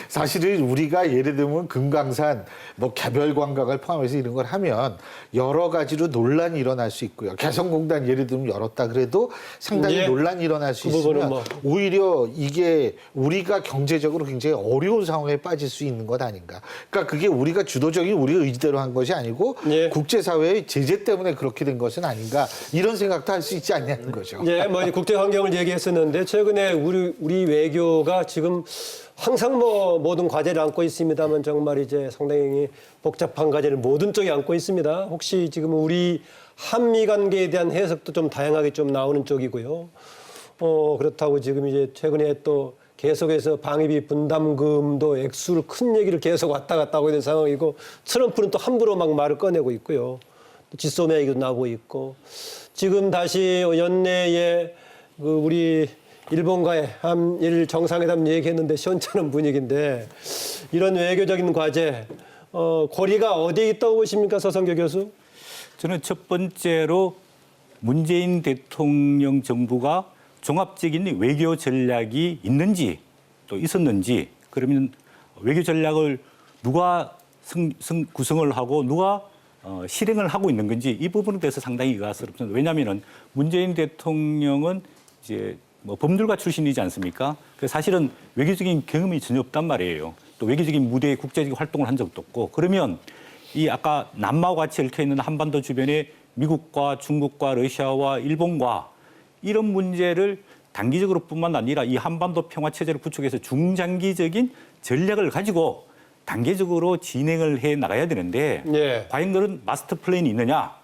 사실은 우리가 예를 들면 금강산 뭐 개별 관광을 포함해서 이런 걸 하면 여러 가지로 논란이 일어날 수 있고요. 개성공단 예를 들면 열었다 그래도 상당히 예. 논란이 일어날 수 그 부분은 있으면 뭐. 오히려 이게 우리가 경제적으로 굉장히 어려운 상황에 빠질 수 있는 것 아닌가. 그러니까 그게 우리가 주도적인 우리의 의지대로 한 것이 아니고 예. 국제사회의 제재 때문에 그렇게 된 것은 아닌가 이런 생각도 할 수 있지 않냐는 거죠. 예, 뭐 국제 환경을 얘기했었는데 최근에 우리 외교가 지금 항상 뭐 모든 과제를 안고 있습니다만 정말 이제 상당히 복잡한 과제를 모든 쪽이 안고 있습니다. 혹시 지금 우리 한미 관계에 대한 해석도 좀 다양하게 좀 나오는 쪽이고요. 그렇다고 지금 이제 최근에 또 계속해서 방위비 분담금도 액수를 큰 얘기를 계속 왔다 갔다 하고 있는 상황이고 트럼프는 또 함부로 막 말을 꺼내고 있고요. 또 지소미아 얘기도 나오고 있고 지금 다시 연내에 우리 일본과의 한일 정상회담 얘기했는데 시원찮은 분위기인데 이런 외교적인 과제 고리가 어디에 있다고 보십니까, 서성교 교수? 저는 첫 번째로 문재인 대통령 정부가 종합적인 외교 전략이 있는지 또 있었는지 그러면 외교 전략을 누가 구성을 하고 누가 실행을 하고 있는 건지 이 부분에 대해서 상당히 의아스럽습니다. 왜냐하면 문재인 대통령은 이제 뭐 법률가 출신이지 않습니까? 그래서 사실은 외교적인 경험이 전혀 없단 말이에요. 또 외교적인 무대에 국제적인 활동을 한 적도 없고 그러면 이 아까 남마와 같이 얽혀 있는 한반도 주변에 미국과 중국과 러시아와 일본과 이런 문제를 단기적으로뿐만 아니라 이 한반도 평화 체제를 구축해서 중장기적인 전략을 가지고 단계적으로 진행을 해 나가야 되는데 예. 과연 그런 마스터 플랜이 있느냐?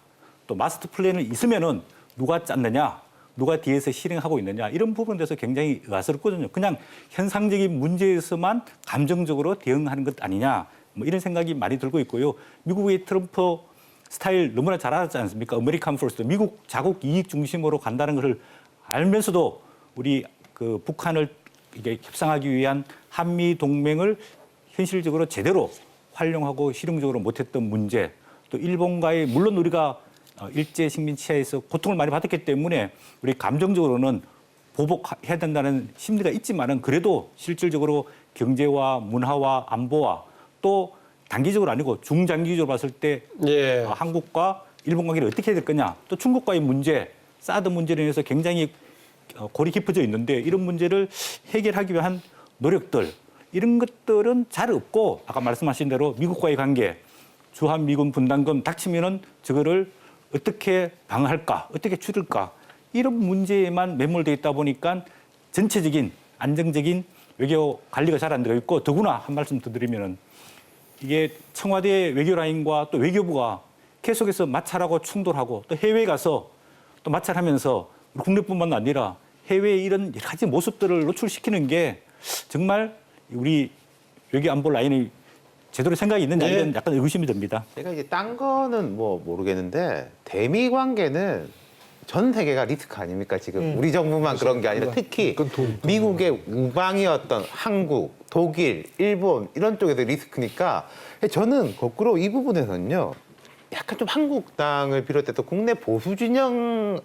또 마스터 플랜은 있으면은 누가 짰느냐? 누가 뒤에서 실행하고 있느냐? 이런 부분에 대해서 굉장히 의아스럽거든요. 그냥 현상적인 문제에서만 감정적으로 대응하는 것 아니냐? 뭐 이런 생각이 많이 들고 있고요. 미국의 트럼프 스타일 너무나 잘 알지 않습니까? 아메리칸 퍼스트, 미국 자국 이익 중심으로 간다는 것을 알면서도 우리 그 북한을 이게 협상하기 위한 한미 동맹을 현실적으로 제대로 활용하고 실용적으로 못했던 문제, 또 일본과의 물론 우리가 일제 식민 치하에서 고통을 많이 받았기 때문에 우리 감정적으로는 보복해야 된다는 심리가 있지만은 그래도 실질적으로 경제와 문화와 안보와 또 단기적으로 아니고 중장기적으로 봤을 때 예. 한국과 일본 관계를 어떻게 해야 될 거냐, 또 중국과의 문제, 사드 문제로 인해서 굉장히 골이 깊어져 있는데 이런 문제를 해결하기 위한 노력들 이런 것들은 잘 없고 아까 말씀하신 대로 미국과의 관계, 주한미군 분담금 닥치면은 저거를 어떻게 방어할까, 어떻게 줄일까 이런 문제에만 매몰되어 있다 보니까 전체적인 안정적인 외교 관리가 잘 안 되고 있고 더구나 한 말씀 더 드리면은 이게 청와대 외교라인과 또 외교부가 계속해서 마찰하고 충돌하고 또 해외에 가서 또 마찰하면서 국내뿐만 아니라 해외의 이런 여러 가지 모습들을 노출시키는 게 정말 우리 외교 안보 라인이 제대로 생각이 있느냐 이런 약간 의구심이 듭니다. 제가 이제 딴 거는 뭐 모르겠는데 대미 관계는 전 세계가 리스크 아닙니까 지금 우리 정부만 그런 게 아니라 특히 미국의 우방이었던 한국, 독일, 일본 이런 쪽에서 리스크니까 저는 거꾸로 이 부분에서는요. 약간 좀 한국당을 비롯해서 국내 보수 진영의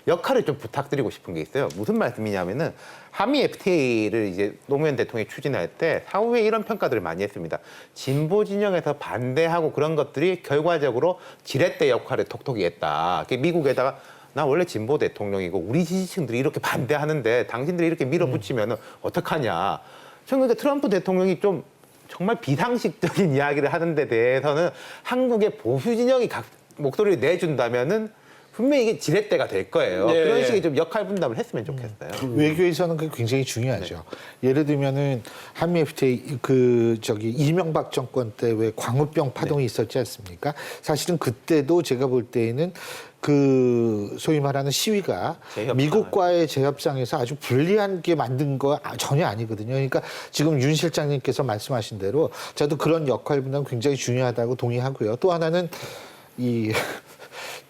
역할을 좀 부탁드리고 싶은 게 있어요. 무슨 말씀이냐면은 한미 FTA를 이제 노무현 대통령이 추진할 때 사후에 이런 평가들을 많이 했습니다. 진보 진영에서 반대하고 그런 것들이 결과적으로 지렛대 역할을 톡톡히 했다. 미국에다가 나 원래 진보 대통령이고 우리 지지층들이 이렇게 반대하는데 당신들이 이렇게 밀어붙이면 어떡하냐. 저는 근데 트럼프 대통령이 좀 정말 비상식적인 이야기를 하는 데 대해서는 한국의 보수 진영이 목소리를 내준다면은 분명히 이게 지렛대가 될 거예요. 네. 그런 식의 좀 역할 분담을 했으면 좋겠어요. 외교에서는 그게 굉장히 중요하죠. 예를 들면은 한미 FTA 이명박 정권 때 왜 광우병 파동이 있었지 않습니까? 사실은 그때도 제가 볼 때에는 그 소위 말하는 시위가 재협상. 미국과의 재협상에서 아주 불리한 게 만든 거 전혀 아니거든요. 그러니까 지금 윤 실장님께서 말씀하신 대로 저도 그런 역할 분담 굉장히 중요하다고 동의하고요. 또 하나는 이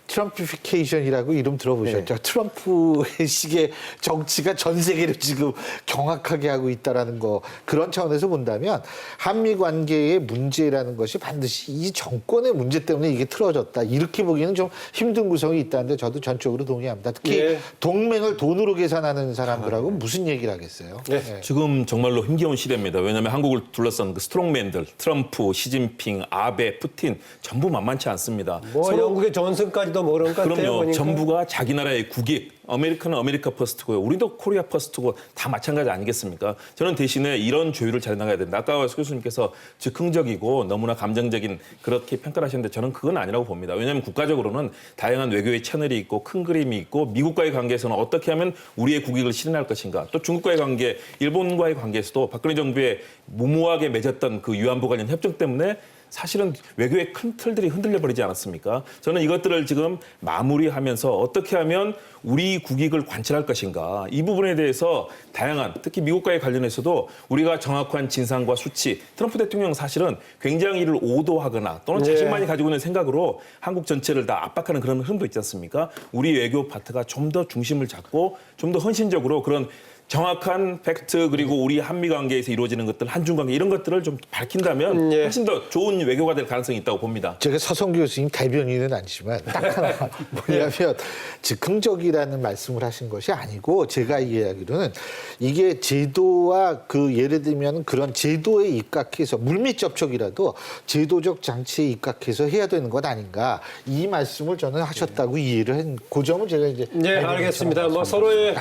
트럼피피케이션이라고 이름 들어보셨죠? 네. 트럼프의 식의 정치가 전 세계를 지금 경악하게 하고 있다라는 거 그런 차원에서 본다면 한미 관계의 문제라는 것이 반드시 이 정권의 문제 때문에 이게 틀어졌다 이렇게 보기에는 좀 힘든 구성이 있다는데 저도 전적으로 동의합니다. 특히 예. 동맹을 돈으로 계산하는 사람들하고 무슨 얘기를 하겠어요? 네. 네. 지금 정말로 힘겨운 시대입니다. 왜냐하면 한국을 둘러싼 그 스트롱맨들, 트럼프, 시진핑, 아베, 푸틴 전부 만만치 않습니다. 뭐 영국의 존슨까지도 뭐 그런 것 같아요. 그럼요. 보니까. 전부가 자기 나라의 국익, 아메리카는 아메리카 퍼스트고요. 우리도 코리아 퍼스트고 다 마찬가지 아니겠습니까? 저는 대신에 이런 조율을 잘 나가야 된다. 아까 교수님께서 즉흥적이고 너무나 감정적인 그렇게 평가를 하셨는데 저는 그건 아니라고 봅니다. 왜냐하면 국가적으로는 다양한 외교의 채널이 있고 큰 그림이 있고 미국과의 관계에서는 어떻게 하면 우리의 국익을 실현할 것인가. 또 중국과의 관계, 일본과의 관계에서도 박근혜 정부의 무모하게 맺었던 그 위안부 관련 협정 때문에 사실은 외교의 큰 틀들이 흔들려 버리지 않았습니까? 저는 이것들을 지금 마무리하면서 어떻게 하면 우리 국익을 관철할 것인가 이 부분에 대해서 다양한 특히 미국과의 관련해서도 우리가 정확한 진상과 수치 트럼프 대통령 사실은 굉장히 이를 오도하거나 또는 자신만이 가지고 있는 생각으로 한국 전체를 다 압박하는 그런 흐름도 있지 않습니까? 우리 외교 파트가 좀 더 중심을 잡고 좀 더 헌신적으로 그런 정확한 팩트 그리고 우리 한미 관계에서 이루어지는 것들 한중 관계 이런 것들을 좀 밝힌다면 훨씬 더 좋은 외교가 될 가능성이 있다고 봅니다. 제가 서성교 교수님 대변인은 아니지만 딱 하나 뭐냐면 즉흥적이라는 말씀을 하신 것이 아니고 제가 이해하기로는 이게 제도와 그 예를 들면 그런 제도에 입각해서 물밑 접촉이라도 제도적 장치에 입각해서 해야 되는 것 아닌가 이 말씀을 저는 하셨다고 이해를 한 그 점을 제가 이제 네, 알겠습니다. 뭐 서로의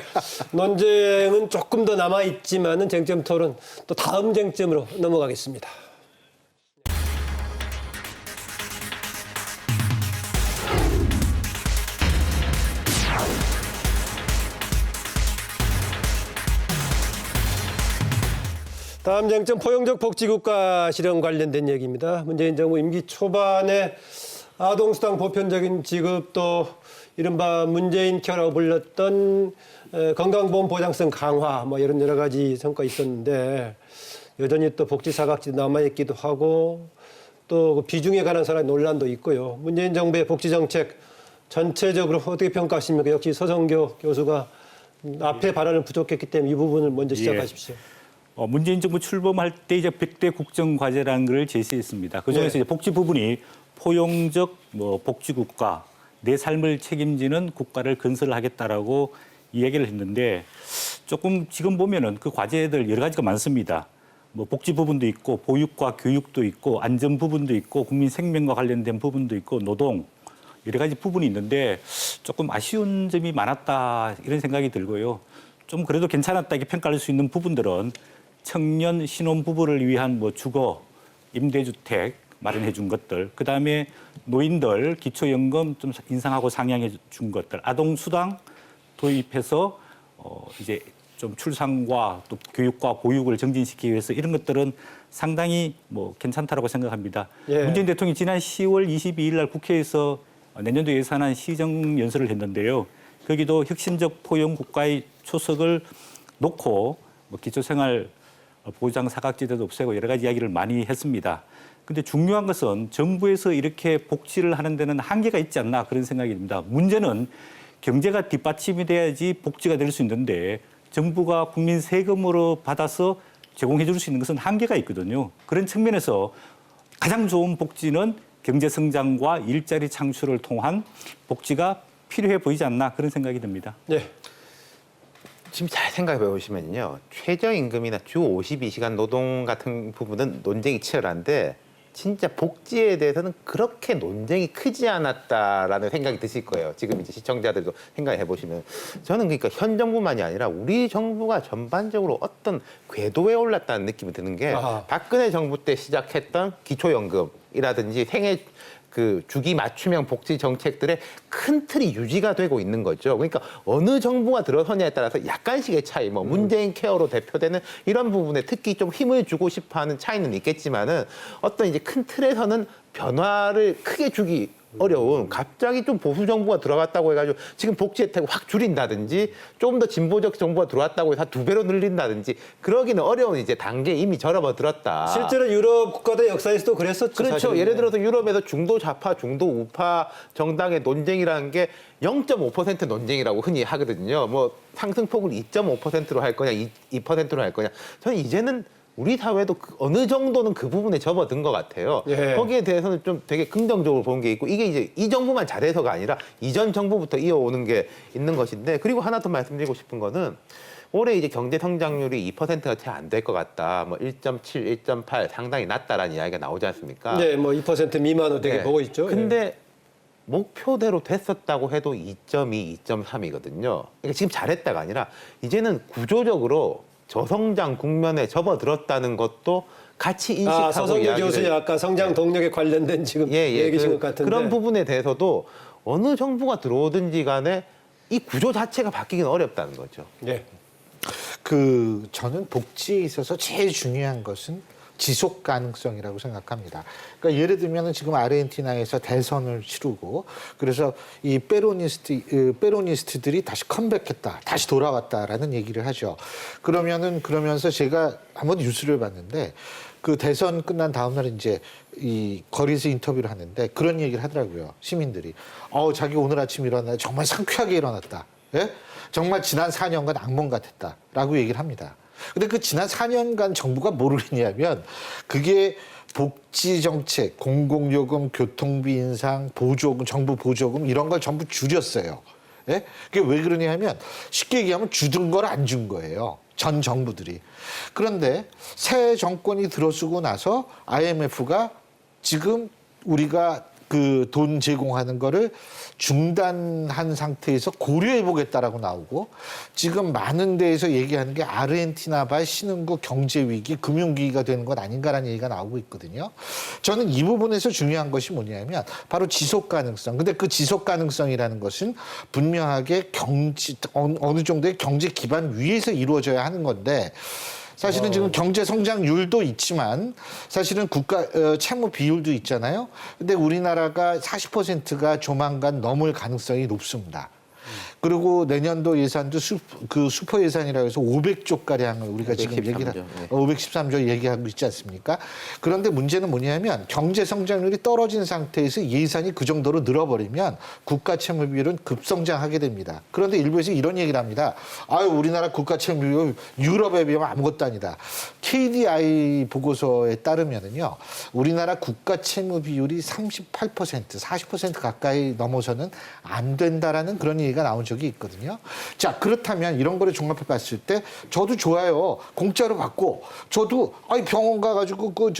논쟁은 조금 더 남아 있지만은 쟁점 토론 또 다음 쟁점으로 넘어가겠습니다. 다음 쟁점 포용적 복지국가 실현 관련된 얘기입니다. 문재인 정부 임기 초반에 아동수당 보편적인 지급 또 이른바 문재인 케어라고 불렸던 건강보험 보장성 강화 뭐 이런 여러 가지 성과 있었는데 여전히 또 복지 사각지 남아있기도 하고 또 그 비중에 관한 사람 논란도 있고요. 문재인 정부의 복지 정책 전체적으로 어떻게 평가하십니까? 역시 서성교 교수가 앞에 발언을 부족했기 때문에 이 부분을 먼저 시작하십시오. 문재인 정부 출범할 때 이제 100대 국정과제라는 걸 제시했습니다. 그중에서 이제 복지 부분이 포용적 복지국가, 내 삶을 책임지는 국가를 건설하겠다라고 이야기를 했는데 조금 지금 보면은 그 과제들 여러 가지가 많습니다. 복지 부분도 있고 보육과 교육도 있고 안전 부분도 있고 국민 생명과 관련된 부분도 있고 노동 여러 가지 부분이 있는데 조금 아쉬운 점이 많았다 이런 생각이 들고요. 좀 그래도 괜찮았다 이렇게 평가할 수 있는 부분들은 청년 신혼부부를 위한 주거, 임대주택 마련해 준 것들, 그다음에 노인들 기초연금 좀 인상하고 상향해 준 것들, 아동수당 도입해서 이제 좀 출산과 또 교육과 보육을 정진시키기 위해서 이런 것들은 상당히 뭐 괜찮다라고 생각합니다. 예. 문재인 대통령이 지난 10월 22일 날 국회에서 내년도 예산안 시정 연설을 했는데요. 거기도 혁신적 포용 국가의 초석을 놓고 뭐 기초생활 보장 사각지대도 없애고 여러 가지 이야기를 많이 했습니다. 근데 중요한 것은 정부에서 이렇게 복지를 하는 데는 한계가 있지 않나 그런 생각이 듭니다. 문제는 경제가 뒷받침이 돼야지 복지가 될 수 있는데 정부가 국민 세금으로 받아서 제공해 줄 수 있는 것은 한계가 있거든요. 그런 측면에서 가장 좋은 복지는 경제 성장과 일자리 창출을 통한 복지가 필요해 보이지 않나 그런 생각이 듭니다. 예. 지금 잘 생각해 보시면요. 최저임금이나 주 52시간 노동 같은 부분은 논쟁이 치열한데 진짜 복지에 대해서는 그렇게 논쟁이 크지 않았다라는 생각이 드실 거예요. 지금 이제 시청자들도 생각해 보시면 저는 그러니까 현 정부만이 아니라 우리 정부가 전반적으로 어떤 궤도에 올랐다는 느낌이 드는 게 아하. 박근혜 정부 때 시작했던 기초연금이라든지 생애 그 주기 맞춤형 복지 정책들의 큰 틀이 유지가 되고 있는 거죠. 그러니까 어느 정부가 들어서냐에 따라서 약간씩의 차이, 뭐 문재인 케어로 대표되는 이런 부분에 특히 좀 힘을 주고 싶어하는 차이는 있겠지만은 어떤 이제 큰 틀에서는 변화를 크게 주기 어려운 갑자기 좀 보수 정부가 들어갔다고 해가지고 지금 복지 혜택을 확 줄인다든지 좀 더 진보적 정부가 들어왔다고 해서 2배로 늘린다든지 그러기는 어려운 이제 단계에 이미 접어들었다. 실제로 유럽 국가들 역사에서도 그랬었죠. 그렇죠. 사실은. 예를 들어서 유럽에서 중도 좌파, 중도 우파 정당의 논쟁이라는 게 0.5% 논쟁이라고 흔히 하거든요. 뭐 상승폭을 2.5%로 할 거냐, 2%로 할 거냐. 저는 이제는 우리 사회도 어느 정도는 그 부분에 접어든 것 같아요. 예. 거기에 대해서는 좀 되게 긍정적으로 보는 게 있고 이게 이제 이 정부만 잘해서가 아니라 이전 정부부터 이어오는 게 있는 것인데 그리고 하나 더 말씀드리고 싶은 거는 올해 이제 경제 성장률이 2%가 채 안 될 것 같다. 뭐 1.7, 1.8 상당히 낮다라는 이야기가 나오지 않습니까? 네, 뭐 2% 미만으로 되게 네. 보고 있죠. 근데 목표대로 됐었다고 해도 2.2, 2.3이거든요. 그러니까 지금 잘했다가 아니라 이제는 구조적으로 저성장 국면에 접어들었다는 것도 같이 인식하고 서성규 이야기를 교수님 아까 성장 동력에 관련된 지금 얘기신 것 같은데 그런 부분에 대해서도 어느 정부가 들어오든지 간에 이 구조 자체가 바뀌기는 어렵다는 거죠. 예. 저는 복지에 있어서 제일 중요한 것은 지속 가능성이라고 생각합니다. 그러니까 예를 들면 지금 아르헨티나에서 대선을 치르고 그래서 이 페로니스트들이 다시 컴백했다, 다시 돌아왔다라는 얘기를 하죠. 그러면서 제가 한번 뉴스를 봤는데 그 대선 끝난 다음 날 이제 이 거리에서 인터뷰를 하는데 그런 얘기를 하더라고요. 시민들이 자기 오늘 아침 일어나 정말 상쾌하게 일어났다. 예? 정말 지난 4년간 악몽 같았다라고 얘기를 합니다. 근데 그 지난 4년간 정부가 뭐를 했냐면 그게 복지 정책, 공공요금, 교통비 인상, 보조금, 정부 보조금 이런 걸 전부 줄였어요. 예? 그게 왜 그러냐면 쉽게 얘기하면 주던 걸 안 준 거예요. 전 정부들이. 그런데 새 정권이 들어서고 나서 IMF가 지금 우리가 그 돈 제공하는 거를 중단한 상태에서 고려해 보겠다라고 나오고 지금 많은 데에서 얘기하는 게 아르헨티나발 신흥국 경제 위기, 금융 위기가 되는 것 아닌가라는 얘기가 나오고 있거든요. 저는 이 부분에서 중요한 것이 뭐냐면 바로 지속 가능성. 근데 그 지속 가능성이라는 것은 분명하게 어느 정도의 경제 기반 위에서 이루어져야 하는 건데 사실은 지금 경제 성장률도 있지만 사실은 국가 채무 비율도 있잖아요. 근데 우리나라가 40%가 조만간 넘을 가능성이 높습니다. 그리고 내년도 예산도 슈퍼 예산이라고 해서 500조 가량을 우리가 지금 513조 얘기하고 있지 않습니까? 그런데 문제는 뭐냐면 경제 성장률이 떨어진 상태에서 예산이 그 정도로 늘어버리면 국가 채무 비율은 급성장하게 됩니다. 그런데 일부에서 이런 얘기를 합니다. 우리나라 국가 채무 비율 유럽에 비하면 아무것도 아니다. KDI 보고서에 따르면은요. 우리나라 국가 채무 비율이 38%, 40% 가까이 넘어서는 안 된다라는 그런 얘기가 나온 적이 있거든요. 자, 그렇다면 이런 거를 종합해 봤을 때 저도 좋아요. 공짜로 받고 저도 병원 가가지고 그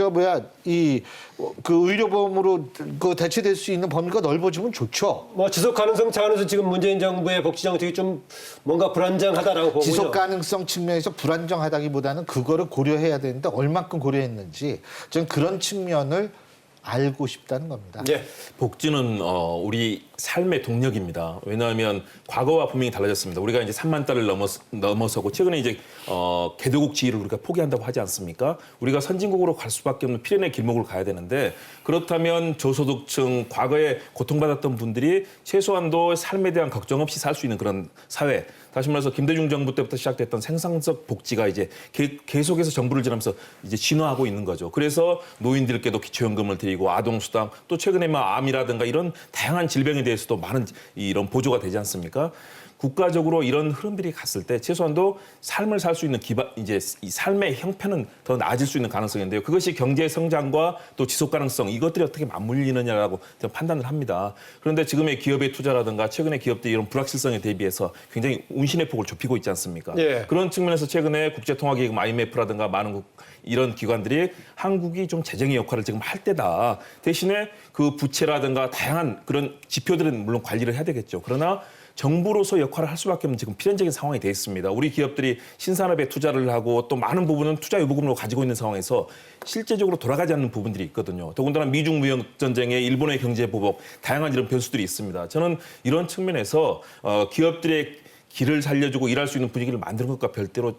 의료보험으로 그 대체될 수 있는 범위가 넓어지면 좋죠. 뭐 지속 가능성 차원에서 지금 문재인 정부의 복지 정책이 좀 뭔가 불안정하다라고 보고요. 지속 가능성 측면에서 불안정하다기보다는 그거를 고려해야 되는데 얼마큼 고려했는지 저는 그런 측면을 알고 싶다는 겁니다. 예. 복지는 우리 삶의 동력입니다. 왜냐하면 과거와 분명히 달라졌습니다. 우리가 이제 3만 달을 넘어서고 최근에 이제 개도국 지위를 우리가 포기한다고 하지 않습니까? 우리가 선진국으로 갈 수밖에 없는 필연의 길목을 가야 되는데 그렇다면 저소득층, 과거에 고통받았던 분들이 최소한도 삶에 대한 걱정 없이 살 수 있는 그런 사회. 다시 말해서 김대중 정부 때부터 시작됐던 생산적 복지가 이제 계속해서 정부를 지나면서 이제 진화하고 있는 거죠. 그래서 노인들께도 기초연금을 드리고 아동수당 또 최근에 암이라든가 이런 다양한 질병에 대해서도 많은 이런 보조가 되지 않습니까? 국가적으로 이런 흐름들이 갔을 때 최소한도 삶을 살 수 있는 기반 이제 이 삶의 형편은 더 나아질 수 있는 가능성인데요. 그것이 경제 성장과 또 지속 가능성 이것들이 어떻게 맞물리느냐라고 저는 판단을 합니다. 그런데 지금의 기업의 투자라든가 최근의 기업들이 이런 불확실성에 대비해서 굉장히 운신의 폭을 좁히고 있지 않습니까? 예. 그런 측면에서 최근에 국제통화기금 IMF라든가 많은 이런 기관들이 한국이 좀 재정의 역할을 지금 할 때다. 대신에 그 부채라든가 다양한 그런 지표들은 물론 관리를 해야 되겠죠. 그러나 정부로서 역할을 할 수밖에 없는 지금 필연적인 상황이 돼 있습니다. 우리 기업들이 신산업에 투자를 하고 또 많은 부분은 투자 유보금으로 가지고 있는 상황에서 실제적으로 돌아가지 않는 부분들이 있거든요. 더군다나 미중 무역 전쟁에 일본의 경제 보복 다양한 이런 변수들이 있습니다. 저는 이런 측면에서 기업들의 길을 살려주고 일할 수 있는 분위기를 만드는 것과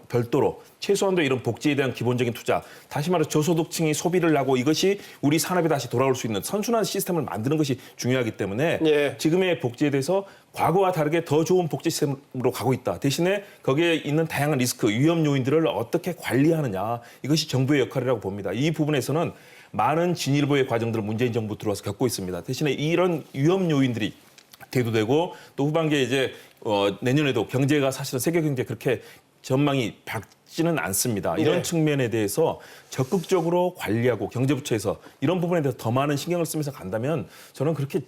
별도로 최소한도 이런 복지에 대한 기본적인 투자, 다시 말해 저소득층이 소비를 하고 이것이 우리 산업에 다시 돌아올 수 있는 선순환 시스템을 만드는 것이 중요하기 때문에 예. 지금의 복지에 대해서 과거와 다르게 더 좋은 복지 시스템으로 가고 있다. 대신에 거기에 있는 다양한 리스크, 위험 요인들을 어떻게 관리하느냐 이것이 정부의 역할이라고 봅니다. 이 부분에서는 많은 진일보의 과정들을 문재인 정부 들어와서 겪고 있습니다. 대신에 이런 위험 요인들이 대두되고 또 후반기에 이제 내년에도 경제가 사실은 세계 경제 그렇게 전망이 밝지는 않습니다. 이런 네. 측면에 대해서 적극적으로 관리하고 경제부처에서 이런 부분에 대해서 더 많은 신경을 쓰면서 간다면 저는 그렇게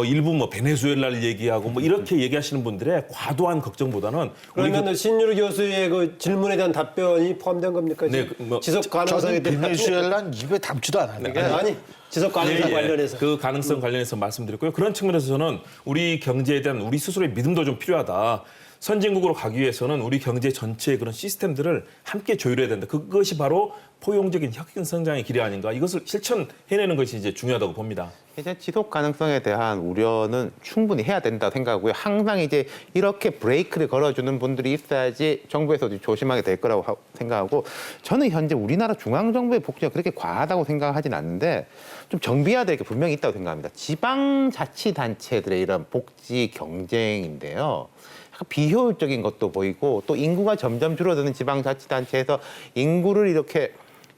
일부 베네수엘라를 얘기하고 이렇게 얘기하시는 분들의 과도한 걱정보다는 그러면 신유리 교수의 그 질문에 대한 답변이 포함된 겁니까? 네, 지속 가능성에 저는 대한 베네수엘라는 입에 담지도 않아요. 아니 지속 가능성 관련해서 그 가능성 관련해서 말씀드렸고요. 그런 측면에서 저는 우리 경제에 대한 우리 스스로의 믿음도 좀 필요하다. 선진국으로 가기 위해서는 우리 경제 전체의 그런 시스템들을 함께 조율해야 된다. 그것이 바로 포용적인 혁신 성장의 길이 아닌가. 이것을 실천해내는 것이 이제 중요하다고 봅니다. 이제 지속 가능성에 대한 우려는 충분히 해야 된다 생각하고요. 항상 이제 이렇게 브레이크를 걸어주는 분들이 있어야지 정부에서도 조심하게 될 거라고 생각하고 저는 현재 우리나라 중앙정부의 복지가 그렇게 과하다고 생각하진 않는데 좀 정비해야 될 게 분명히 있다고 생각합니다. 지방자치단체들의 이런 복지 경쟁인데요. 약간 비효율적인 것도 보이고 또 인구가 점점 줄어드는 지방자치단체에서 인구를 이렇게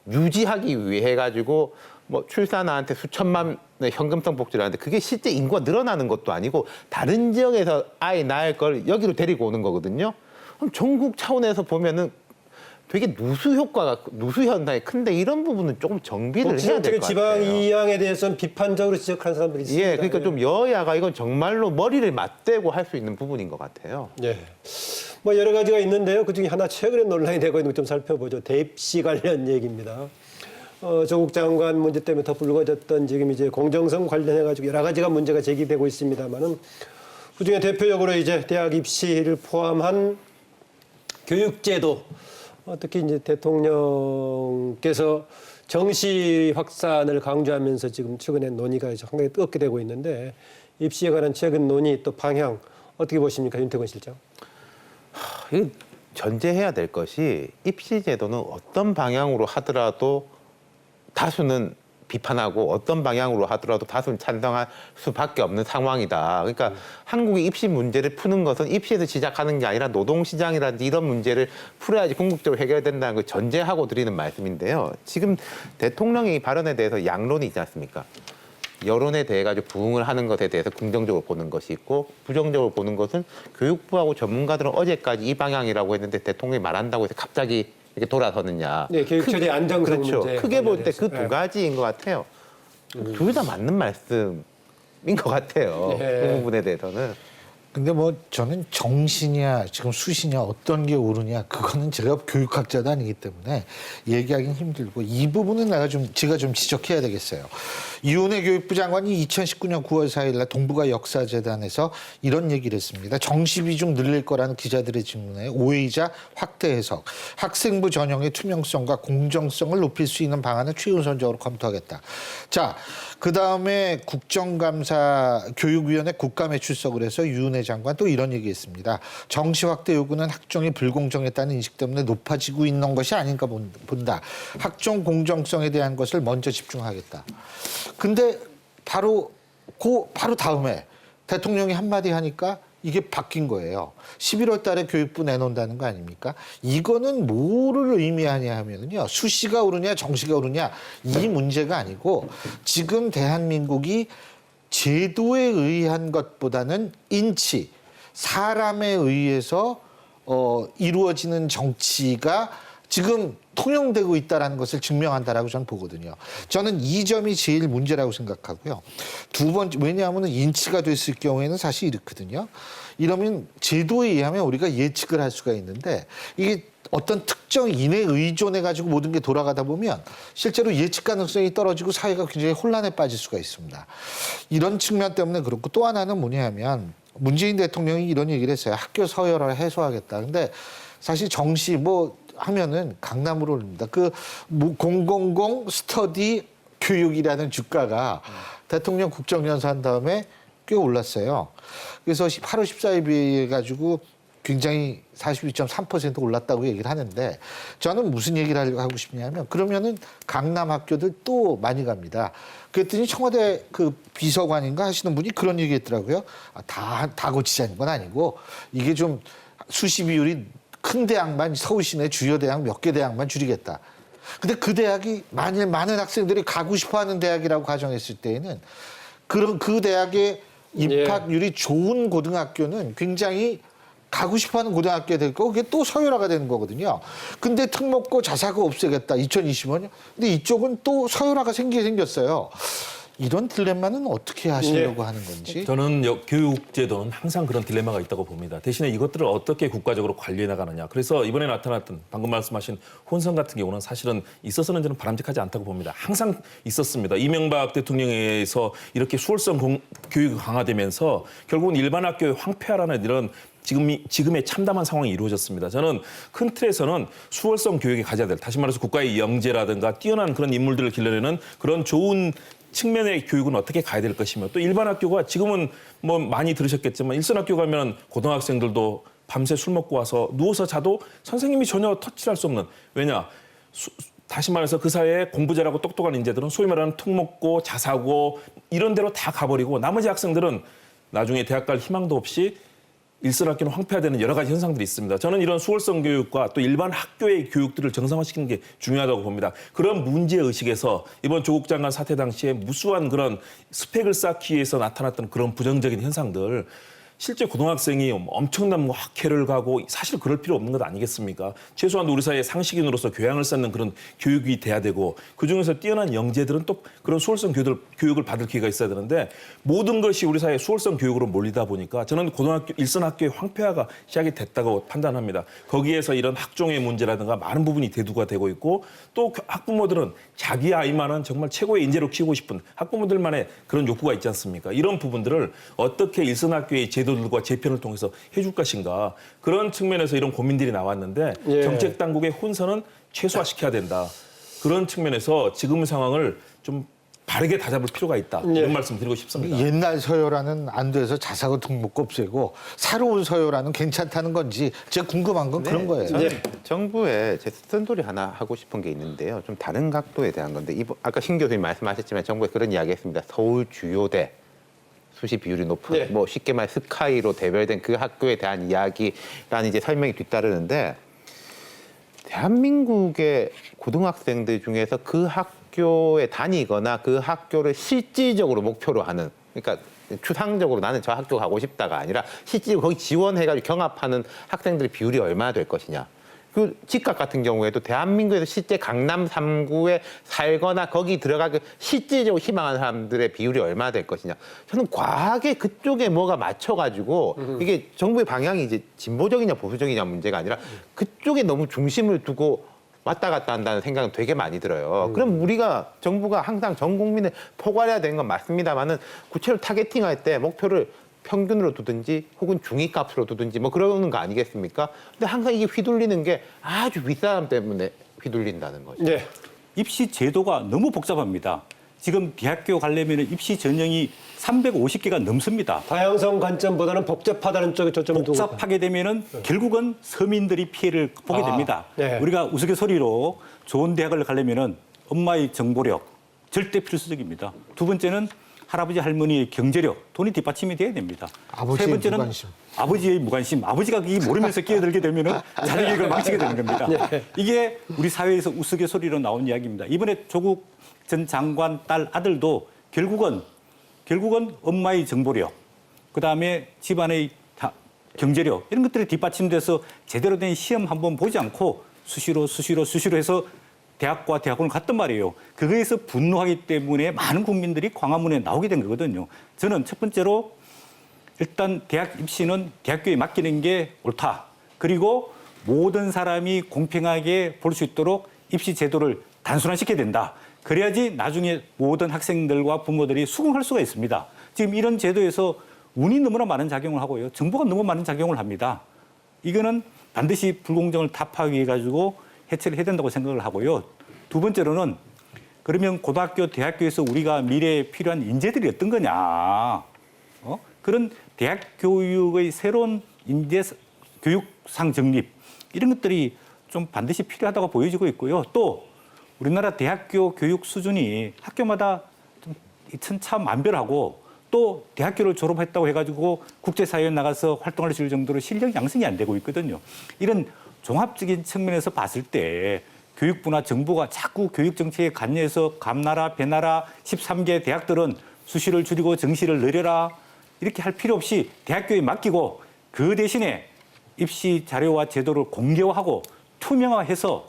유지하기 위해 가지고 출산한테 수천만 현금성 복지를 하는데 그게 실제 인구가 늘어나는 것도 아니고 다른 지역에서 아이 낳을 걸 여기로 데리고 오는 거거든요. 그럼 전국 차원에서 보면은 되게 누수 현상이 큰데 이런 부분은 조금 정비를 해야 될 것 같아요. 지방 이양에 대해서는 비판적으로 지적하는 사람들이 있습니다. 예, 그러니까 좀 여야가 이건 정말로 머리를 맞대고 할 수 있는 부분인 것 같아요. 예. 여러 가지가 있는데요. 그중에 하나 최근에 논란이 되고 있는 거 좀 살펴보죠. 대입시 관련 얘기입니다. 조국 장관 문제 때문에 더 불거졌던 지금 이제 공정성 관련해 가지고 여러 가지가 문제가 제기되고 있습니다만은 그중에 대표적으로 이제 대학 입시를 포함한 교육제도 특히 이제 대통령께서 정시 확산을 강조하면서 지금 최근에 논의가 상당히 뜨겁게 되고 있는데 입시에 관한 최근 논의 또 방향 어떻게 보십니까, 윤태권 실장? 이거 전제해야 될 것이 입시 제도는 어떤 방향으로 하더라도 다수는 비판하고 어떤 방향으로 하더라도 다수는 찬성할 수밖에 없는 상황이다. 그러니까 한국의 입시 문제를 푸는 것은 입시에서 시작하는 게 아니라 노동시장이라든지 이런 문제를 풀어야지 궁극적으로 해결된다는 걸 전제하고 드리는 말씀인데요. 지금 대통령의 발언에 대해서 양론이 있지 않습니까? 여론에 대해 가지고 부응을 하는 것에 대해서 긍정적으로 보는 것이 있고 부정적으로 보는 것은 교육부하고 전문가들은 어제까지 이 방향이라고 했는데 대통령이 말한다고 해서 갑자기 이렇게 돌아서느냐. 네, 교육체제 안정성 그렇죠. 문제. 크게 볼 때 그 두 가지인 것 같아요. 둘 다 맞는 말씀인 것 같아요. 네. 그 부분에 대해서는. 근데 뭐 저는 정시냐 지금 수시냐 어떤 게 옳으냐 그거는 제가 교육학자도 아니기 때문에 얘기하기는 힘들고 이 부분은 제가 좀 지적해야 되겠어요. 이훈혜 교육부 장관이 2019년 9월 4일 날 동북아 역사재단에서 이런 얘기를 했습니다. 정시 비중 늘릴 거라는 기자들의 질문에 오해이자 확대 해석, 학생부 전형의 투명성과 공정성을 높일 수 있는 방안을 최우선적으로 검토하겠다. 자, 그다음에 국정감사 교육위원회 국감에 출석을 해서 유은혜 장관 또 이런 얘기했습니다. 정시 확대 요구는 학종이 불공정했다는 인식 때문에 높아지고 있는 것이 아닌가 본다. 학종 공정성에 대한 것을 먼저 집중하겠다. 근데 바로 다음에 대통령이 한마디 하니까 이게 바뀐 거예요. 11월 달에 교육부 내놓는다는 거 아닙니까? 이거는 뭐를 의미하냐 하면은요. 수시가 오르냐 정시가 오르냐 이 문제가 아니고 지금 대한민국이 제도에 의한 것보다는 인치, 사람에 의해서 이루어지는 정치가 지금 통용되고 있다는 것을 증명한다라고 저는 보거든요. 저는 이 점이 제일 문제라고 생각하고요. 두 번째, 왜냐하면 인치가 됐을 경우에는 사실 이렇거든요. 이러면 제도에 의하면 우리가 예측을 할 수가 있는데 이게 어떤 특정 인에 의존해가지고 모든 게 돌아가다 보면 실제로 예측 가능성이 떨어지고 사회가 굉장히 혼란에 빠질 수가 있습니다. 이런 측면 때문에 그렇고 또 하나는 뭐냐 하면 문재인 대통령이 이런 얘기를 했어요. 학교 서열화를 해소하겠다. 근데 사실 정시 하면은 강남으로 올립니다. 그 000 스터디 교육이라는 주가가 대통령 국정연사 한 다음에 꽤 올랐어요. 그래서 8월 14일 비해가지고 굉장히 42.3% 올랐다고 얘기를 하는데 저는 무슨 얘기를 하고 싶냐면 그러면은 강남 학교들 또 많이 갑니다. 그랬더니 청와대 그 비서관인가 하시는 분이 그런 얘기 했더라고요. 다 고치자는 건 아니고 이게 좀 수시 비율이 큰 대학만 서울 시내 주요 대학 몇 개 대학만 줄이겠다. 근데 그 대학이 만일 많은 학생들이 가고 싶어하는 대학이라고 가정했을 때에는 그 대학의 입학률이 좋은 고등학교는 굉장히 가고 싶어하는 고등학교가 될 거고 그게 또 서열화가 되는 거거든요. 근데 특목고 자사고 없애겠다 2025년. 근데 이쪽은 또 서열화가 생겼어요. 이런 딜레마는 어떻게 하시려고 하는 건지. 저는 교육제도는 항상 그런 딜레마가 있다고 봅니다. 대신에 이것들을 어떻게 국가적으로 관리해 나가느냐. 그래서 이번에 나타났던 방금 말씀하신 혼선 같은 경우는 사실은 있어서는 저는 바람직하지 않다고 봅니다. 항상 있었습니다. 이명박 대통령에 의해서 이렇게 수월성 교육이 강화되면서 결국은 일반 학교의 황폐화라는 이런 지금의 참담한 상황이 이루어졌습니다. 저는 큰 틀에서는 수월성 교육이 가져야 될, 다시 말해서 국가의 영재라든가 뛰어난 그런 인물들을 길러내는 그런 좋은 측면의 교육은 어떻게 가야 될 것이며 또 일반 학교가 지금은 뭐 많이 들으셨겠지만 일선 학교 가면 고등학생들도 밤새 술 먹고 와서 누워서 자도 선생님이 전혀 터치할 수 없는, 왜냐 다시 말해서 그 사회에 공부 잘하고 똑똑한 인재들은 소위 말하는 특목고 자사고 이런 데로 다 가버리고 나머지 학생들은 나중에 대학 갈 희망도 없이 일선 학교는 황폐화되는 여러 가지 현상들이 있습니다. 저는 이런 수월성 교육과 또 일반 학교의 교육들을 정상화시키는 게 중요하다고 봅니다. 그런 문제의식에서 이번 조국 장관 사태 당시에 무수한 그런 스펙을 쌓기 위해서 나타났던 그런 부정적인 현상들, 실제 고등학생이 엄청난 학회를 가고 사실 그럴 필요 없는 것 아니겠습니까? 최소한 우리 사회의 상식인으로서 교양을 쌓는 그런 교육이 돼야 되고 그중에서 뛰어난 영재들은 또 그런 수월성 교육을 받을 기회가 있어야 되는데 모든 것이 우리 사회의 수월성 교육으로 몰리다 보니까 저는 고등학교 일선 학교의 황폐화가 시작이 됐다고 판단합니다. 거기에서 이런 학종의 문제라든가 많은 부분이 대두가 되고 있고 또 학부모들은 자기 아이만은 정말 최고의 인재로 키우고 싶은 학부모들만의 그런 욕구가 있지 않습니까? 이런 부분들을 어떻게 일선 학교의 제도들과 재편을 통해서 해줄 것인가, 그런 측면에서 이런 고민들이 나왔는데 정책 당국의 혼선은 최소화시켜야 된다. 그런 측면에서 지금 상황을 좀 바르게 다잡을 필요가 있다. 이런 말씀 드리고 싶습니다. 옛날 서열화는 안 돼서 자사고 특목고 없애고 새로운 서열화는 괜찮다는 건지 제가 궁금한 건 그런 거예요. 저는 정부에 제 쓴소리 하나 하고 싶은 게 있는데요. 좀 다른 각도에 대한 건데 아까 신 교수님 말씀하셨지만 정부에 그런 이야기했습니다. 서울 주요대 수시 비율이 높은 뭐 쉽게 말해 스카이로 대별된 그 학교에 대한 이야기라는 이제 설명이 뒤따르는데 대한민국의 고등학생들 중에서 그 학교에 다니거나 그 학교를 실질적으로 목표로 하는, 그러니까 추상적으로 나는 저 학교 가고 싶다가 아니라 실질적으로 거기 지원해가지고 경합하는 학생들의 비율이 얼마나 될 것이냐. 그 집값 같은 경우에도 대한민국에서 실제 강남 3구에 살거나 거기 들어가기 실질적으로 희망하는 사람들의 비율이 얼마나 될 것이냐. 저는 과하게 그쪽에 뭐가 맞춰가지고 이게 정부의 방향이 이제 진보적이냐 보수적이냐 문제가 아니라 그쪽에 너무 중심을 두고 왔다 갔다 한다는 생각은 되게 많이 들어요. 그럼 우리가 정부가 항상 전 국민을 포괄해야 되는 건 맞습니다만은 구체로 타겟팅할 때 목표를 평균으로 두든지 혹은 중위값으로 두든지 뭐 그러는 거 아니겠습니까? 근데 항상 이게 휘둘리는 게 아주 윗사람 때문에 휘둘린다는 거죠. 네. 입시 제도가 너무 복잡합니다. 지금 대학교 가려면 입시 전형이 350개가 넘습니다. 다양성 관점보다는 복잡하다는 쪽에 초점을 두고. 복잡하게 되면은 결국은 서민들이 피해를 보게 됩니다. 네. 우리가 우스갯소리로 좋은 대학을 가려면은 엄마의 정보력 절대 필수적입니다. 두 번째는 할아버지 할머니의 경제력, 돈이 뒷받침이 돼야 됩니다. 아버지의 세 번째는 무관심. 아버지의 무관심. 아버지가 이 모르면서 끼어들게 되면은 자녀 이걸 망치게 되는 겁니다. 이게 우리 사회에서 우스갯소리로 나온 이야기입니다. 이번에 조국 전 장관 딸 아들도 결국은 엄마의 정보력, 그다음에 집안의 경제력 이런 것들이 뒷받침돼서 제대로 된 시험 한번 보지 않고 수시로 해서 대학과 대학원을 갔단 말이에요. 그거에서 분노하기 때문에 많은 국민들이 광화문에 나오게 된 거거든요. 저는 첫 번째로 일단 대학 입시는 대학교에 맡기는 게 옳다. 그리고 모든 사람이 공평하게 볼 수 있도록 입시 제도를 단순화시켜야 된다. 그래야지 나중에 모든 학생들과 부모들이 수긍할 수가 있습니다. 지금 이런 제도에서 운이 너무나 많은 작용을 하고요. 정보가 너무 많은 작용을 합니다. 이거는 반드시 불공정을 타파하기 위해 가지고 해체를 해야 된다고 생각을 하고요. 두 번째로는 그러면 고등학교, 대학교에서 우리가 미래에 필요한 인재들이 어떤 거냐. 그런 대학 교육의 새로운 인재 교육상 정립 이런 것들이 좀 반드시 필요하다고 보여지고 있고요. 또 우리나라 대학교 교육 수준이 학교마다 좀 천차만별하고 또 대학교를 졸업했다고 해가지고 국제사회에 나가서 활동할 수 있을 정도로 실력 양성이 안 되고 있거든요. 이런 종합적인 측면에서 봤을 때 교육부나 정부가 자꾸 교육정책에 관여해서 감나라, 배나라 13개 대학들은 수시를 줄이고 정시를 늘려라 이렇게 할 필요 없이 대학교에 맡기고 그 대신에 입시 자료와 제도를 공개화하고 투명화해서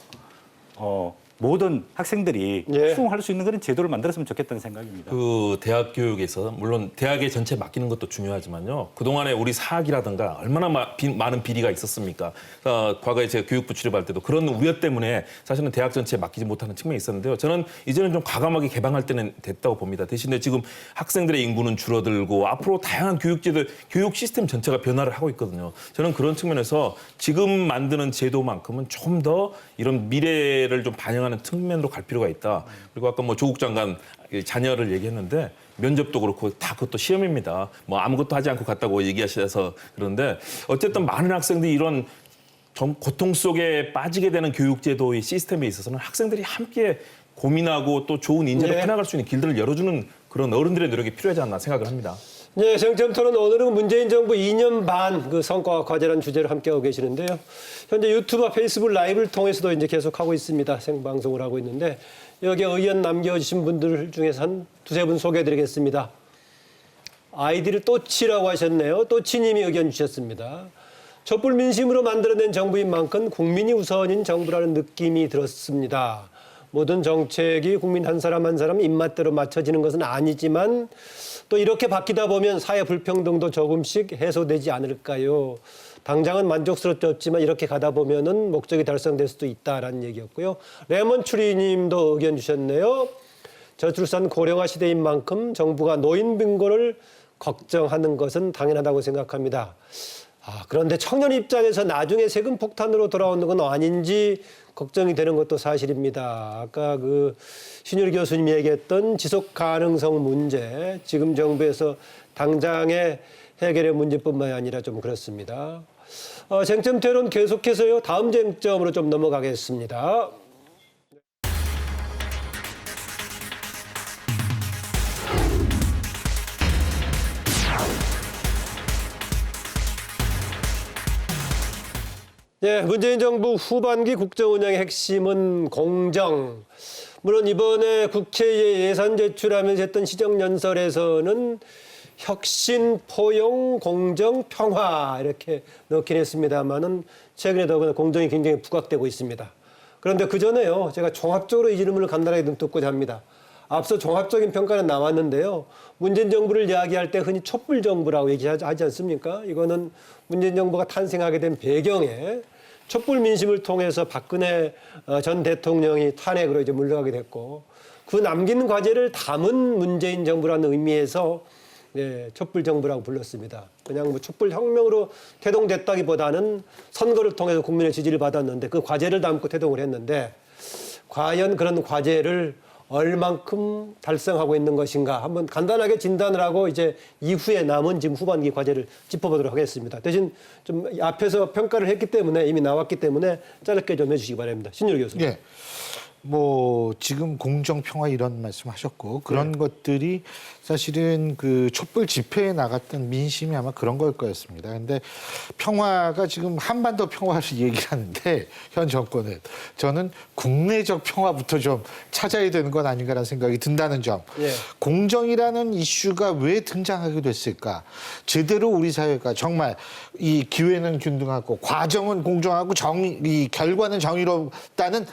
모든 학생들이 예. 수긍할 수 있는 그런 제도를 만들었으면 좋겠다는 생각입니다. 그 대학 교육에서 물론 대학의 전체 맡기는 것도 중요하지만요. 그동안에 우리 사학이라든가 얼마나 많은 비리가 있었습니까? 과거에 제가 교육부 출입할 때도 그런 우려 때문에 사실은 대학 전체에 맡기지 못하는 측면이 있었는데요. 저는 이제는 좀 과감하게 개방할 때는 됐다고 봅니다. 대신에 지금 학생들의 인구는 줄어들고 앞으로 다양한 교육제도, 교육 시스템 전체가 변화를 하고 있거든요. 저는 그런 측면에서 지금 만드는 제도만큼은 좀 더 이런 미래를 좀 반영하는 측면으로 갈 필요가 있다. 그리고 아까 뭐 조국 장관 자녀를 얘기했는데 면접도 그렇고 다 그것도 시험입니다. 뭐 아무것도 하지 않고 갔다고 얘기하셔서 그런데 어쨌든 많은 학생들이 이런 좀 고통 속에 빠지게 되는 교육제도의 시스템에 있어서는 학생들이 함께 고민하고 또 좋은 인재로 네. 해나갈 수 있는 길들을 열어주는 그런 어른들의 노력이 필요하지 않나 생각을 합니다. 네, 쟁점 토론 오늘은 문재인 정부 2년 반 그 성과와 과제라는 주제로 함께하고 계시는데요. 현재 유튜브와 페이스북 라이브를 통해서도 이제 계속하고 있습니다. 생방송을 하고 있는데 여기에 의견 남겨주신 분들 중에서 한 두세 분 소개해드리겠습니다. 아이디를 또치라고 하셨네요. 또치님이 의견 주셨습니다. 촛불 민심으로 만들어낸 정부인 만큼 국민이 우선인 정부라는 느낌이 들었습니다. 모든 정책이 국민 한 사람 한 사람 입맛대로 맞춰지는 것은 아니지만 또 이렇게 바뀌다 보면 사회 불평등도 조금씩 해소되지 않을까요? 당장은 만족스럽지 없지만 이렇게 가다 보면은 목적이 달성될 수도 있다라는 얘기였고요. 레몬 추리님도 의견 주셨네요. 저출산 고령화 시대인 만큼 정부가 노인 빈곤을 걱정하는 것은 당연하다고 생각합니다. 그런데 청년 입장에서 나중에 세금 폭탄으로 돌아오는 건 아닌지 걱정이 되는 것도 사실입니다. 아까 그 신율 교수님이 얘기했던 지속 가능성 문제, 지금 정부에서 당장의 해결의 문제뿐만 아니라 좀 그렇습니다. 쟁점 토론 계속해서요. 다음 쟁점으로 좀 넘어가겠습니다. 네, 문재인 정부 후반기 국정 운영의 핵심은 공정. 물론 이번에 국회에 예산 제출하면서 했던 시정연설에서는 혁신, 포용, 공정, 평화 이렇게 넣긴 했습니다만은 최근에 더구나 공정이 굉장히 부각되고 있습니다. 그런데 그 전에요, 제가 종합적으로 이 질문을 간단하게 좀 듣고자 합니다. 앞서 종합적인 평가는 나왔는데요. 문재인 정부를 이야기할 때 흔히 촛불 정부라고 얘기하지 않습니까? 이거는 문재인 정부가 탄생하게 된 배경에 촛불 민심을 통해서 박근혜 전 대통령이 탄핵으로 이제 물러가게 됐고 그 남긴 과제를 담은 문재인 정부라는 의미에서 촛불 정부라고 불렀습니다. 그냥 뭐 촛불 혁명으로 태동됐다기보다는 선거를 통해서 국민의 지지를 받았는데 그 과제를 담고 태동을 했는데 과연 그런 과제를 얼만큼 달성하고 있는 것인가 한번 간단하게 진단을 하고 이제 이후에 남은 지금 후반기 과제를 짚어보도록 하겠습니다. 대신 좀 앞에서 평가를 했기 때문에 이미 나왔기 때문에 짧게 좀 해주시기 바랍니다. 신유로 교수님. 예. 뭐 지금 공정 평화 이런 말씀하셨고 그런 것들이 사실은 그 촛불 집회에 나갔던 민심이 아마 그런 걸 거였습니다. 근데 평화가 지금 한반도 평화를 얘기하는데 현 정권은 저는 국내적 평화부터 좀 찾아야 되는 건 아닌가라는 생각이 든다는 점. 예. 공정이라는 이슈가 왜 등장하게 됐을까? 제대로 우리 사회가 정말 이 기회는 균등하고 과정은 공정하고 이 결과는 정의롭다는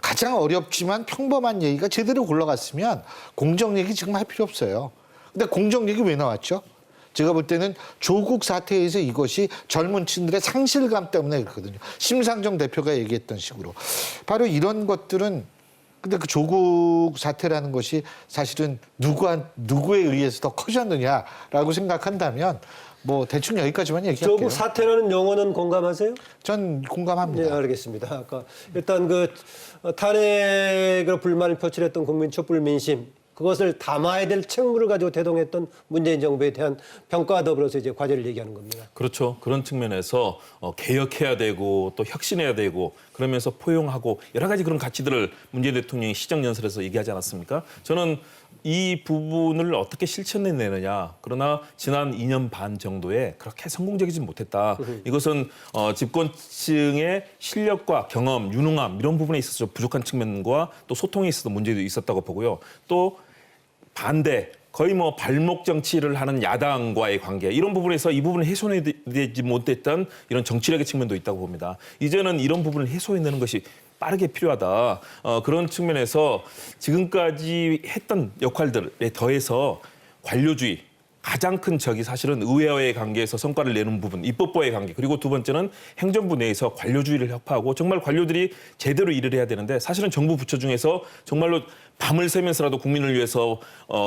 가장 어렵지만 평범한 얘기가 제대로 굴러갔으면 공정 얘기 지금 할 필요 없어요. 근데 공정 얘기 왜 나왔죠? 제가 볼 때는 조국 사태에서 이것이 젊은 층들의 상실감 때문에 그렇거든요. 심상정 대표가 얘기했던 식으로. 바로 이런 것들은 근데 그 조국 사태라는 것이 사실은 누구에 의해서 더 커졌느냐라고 생각한다면 뭐 대충 여기까지만 얘기할게요. 조국 사태라는 용어는 공감하세요? 전 공감합니다. 네, 알겠습니다. 아까 일단 그 탄핵으로 불만을 표출했던 국민 촛불 민심 그것을 담아야 될 책무를 가지고 대동했던 문재인 정부에 대한 평가와 더불어서 이제 과제를 얘기하는 겁니다. 그렇죠. 그런 측면에서 개혁해야 되고 또 혁신해야 되고 그러면서 포용하고 여러 가지 그런 가치들을 문재인 대통령이 시정연설에서 얘기하지 않았습니까? 저는 이 부분을 어떻게 실천해내느냐. 그러나 지난 2년 반 정도에 그렇게 성공적이지 못했다. 이것은 집권층의 실력과 경험, 유능함 이런 부분에 있어서 좀 부족한 측면과 또 소통에 있어서 문제도 있었다고 보고요. 또 반대, 거의 뭐 발목 정치를 하는 야당과의 관계 이런 부분에서 이 부분을 해소해내지 못했던 이런 정치력의 측면도 있다고 봅니다. 이제는 이런 부분을 해소해내는 것이 빠르게 필요하다. 그런 측면에서 지금까지 했던 역할들에 더해서 관료주의, 가장 큰 적이 사실은 의회와의 관계에서 성과를 내는 부분, 입법부와의 관계, 그리고 두 번째는 행정부 내에서 관료주의를 협파하고 정말 관료들이 제대로 일을 해야 되는데 사실은 정부 부처 중에서 정말로 밤을 새면서라도 국민을 위해서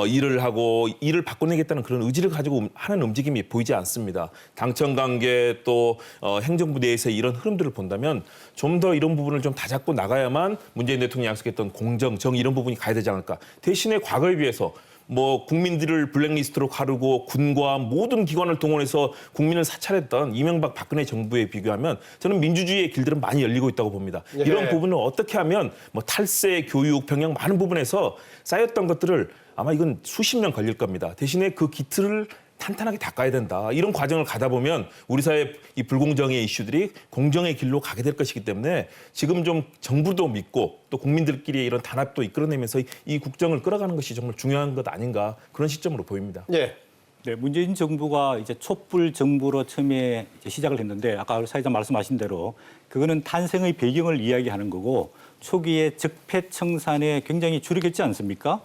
일을 하고 일을 바꿔내겠다는 그런 의지를 가지고 하는 움직임이 보이지 않습니다. 당청 관계 또 행정부 내에서의 이런 흐름들을 본다면 좀 더 이런 부분을 좀 다잡고 나가야만 문재인 대통령이 약속했던 공정, 정의 이런 부분이 가야 되지 않을까. 대신에 과거에 비해서 뭐 국민들을 블랙리스트로 가르고 군과 모든 기관을 동원해서 국민을 사찰했던 이명박 박근혜 정부에 비교하면 저는 민주주의의 길들은 많이 열리고 있다고 봅니다. 네. 이런 부분을 어떻게 하면 뭐 탈세, 교육, 병역 많은 부분에서 쌓였던 것들을 아마 이건 수십 년 걸릴 겁니다. 대신에 그 기틀을 탄탄하게 닦아야 된다. 이런 과정을 가다 보면 우리 사회 이 불공정의 이슈들이 공정의 길로 가게 될 것이기 때문에 지금 좀 정부도 믿고 또 국민들끼리의 이런 단합도 이끌어내면서 이 국정을 끌어가는 것이 정말 중요한 것 아닌가 그런 시점으로 보입니다. 네. 네, 문재인 정부가 이제 촛불 정부로 처음에 이제 시작을 했는데 아까 사회자 말씀하신 대로 그거는 탄생의 배경을 이야기하는 거고 초기에 적폐청산에 굉장히 주력했지 않습니까?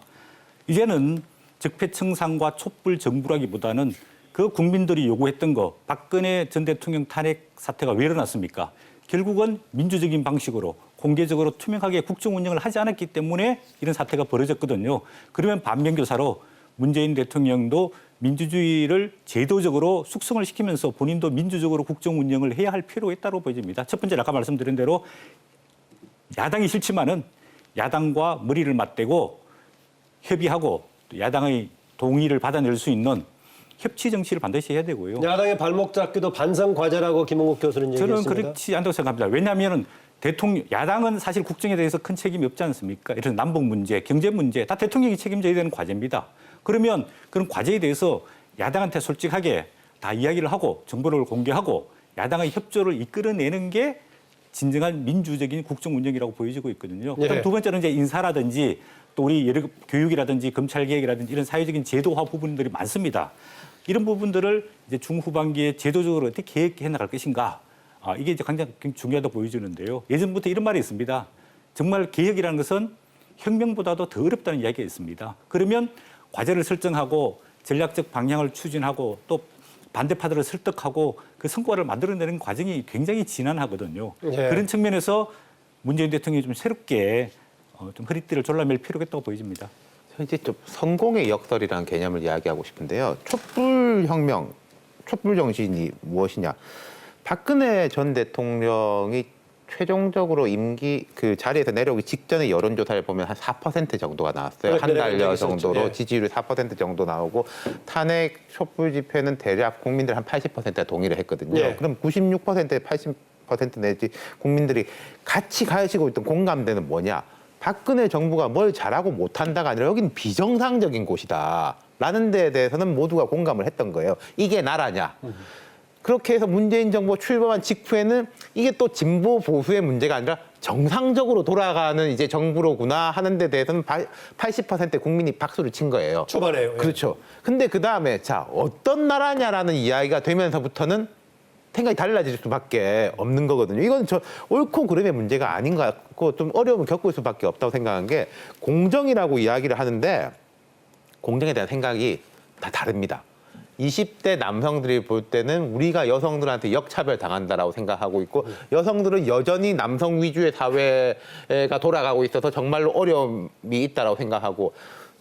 이제는 적폐청산과 촛불 정부라기보다는 그 국민들이 요구했던 거 박근혜 전 대통령 탄핵 사태가 왜 일어났습니까? 결국은 민주적인 방식으로 공개적으로 투명하게 국정 운영을 하지 않았기 때문에 이런 사태가 벌어졌거든요. 그러면 반면교사로 문재인 대통령도 민주주의를 제도적으로 숙성을 시키면서 본인도 민주적으로 국정 운영을 해야 할 필요가 있다고 보여집니다. 첫 번째 아까 말씀드린 대로 야당이 싫지만은 야당과 머리를 맞대고 협의하고 야당의 동의를 받아낼 수 있는 협치 정치를 반드시 해야 되고요. 야당의 발목 잡기도 반성 과제라고 김홍국 교수는 저는 얘기했습니다. 그렇지 않다고 생각합니다. 왜냐하면 야당은 사실 국정에 대해서 큰 책임이 없지 않습니까? 이런 남북 문제, 경제 문제 다 대통령이 책임져야 되는 과제입니다. 그러면 그런 과제에 대해서 야당한테 솔직하게 다 이야기를 하고 정보를 공개하고 야당의 협조를 이끌어내는 게 진정한 민주적인 국정 운영이라고 보여지고 있거든요. 그다음 두 번째는 이제 인사라든지 또 우리 교육이라든지 검찰 개혁이라든지 이런 사회적인 제도화 부분들이 많습니다. 이런 부분들을 이제 중후반기에 제도적으로 어떻게 계획해 나갈 것인가 이게 이제 가장 중요하다고 보여지는데요. 예전부터 이런 말이 있습니다. 정말 개혁이라는 것은 혁명보다도 더 어렵다는 이야기가 있습니다. 그러면 과제를 설정하고 전략적 방향을 추진하고 또 반대파들을 설득하고 그 성과를 만들어내는 과정이 굉장히 지난하거든요. 예. 그런 측면에서 문재인 대통령이 좀 새롭게 좀 허리띠를 졸라맬 필요가 있다고 보여집니다. 이제 좀 성공의 역설이라는 개념을 이야기하고 싶은데요. 촛불혁명, 촛불 정신이 무엇이냐? 박근혜 전 대통령이 최종적으로 임기 그 자리에서 내려오기 직전에 여론조사를 보면 한 4% 정도가 나왔어요. 한 달여 정도로 예. 지지율이 4% 정도 나오고 탄핵 촛불 집회는 대략 국민들 한 80%가 동의를 했거든요. 예. 그럼 96%, 80% 내지 국민들이 같이 가지고 있던 공감대는 뭐냐? 박근혜 정부가 뭘 잘하고 못한다가 아니라 여기는 비정상적인 곳이다. 라는 데에 대해서는 모두가 공감을 했던 거예요. 이게 나라냐? 그렇게 해서 문재인 정부 출범한 직후에는 이게 또 진보 보수의 문제가 아니라 정상적으로 돌아가는 이제 정부로구나 하는 데 대해서는 80% 국민이 박수를 친 거예요. 초반에요. 예. 그렇죠. 근데 그 다음에 자, 어떤 나라냐라는 이야기가 되면서부터는 생각이 달라질 수밖에 없는 거거든요. 이건 저 옳고 그름의 문제가 아닌 것 같고 좀 어려움을 겪을 수밖에 없다고 생각한 게 공정이라고 이야기를 하는데 공정에 대한 생각이 다 다릅니다. 20대 남성들이 볼 때는 우리가 여성들한테 역차별 당한다라고 생각하고 있고 여성들은 여전히 남성 위주의 사회가 돌아가고 있어서 정말로 어려움이 있다라고 생각하고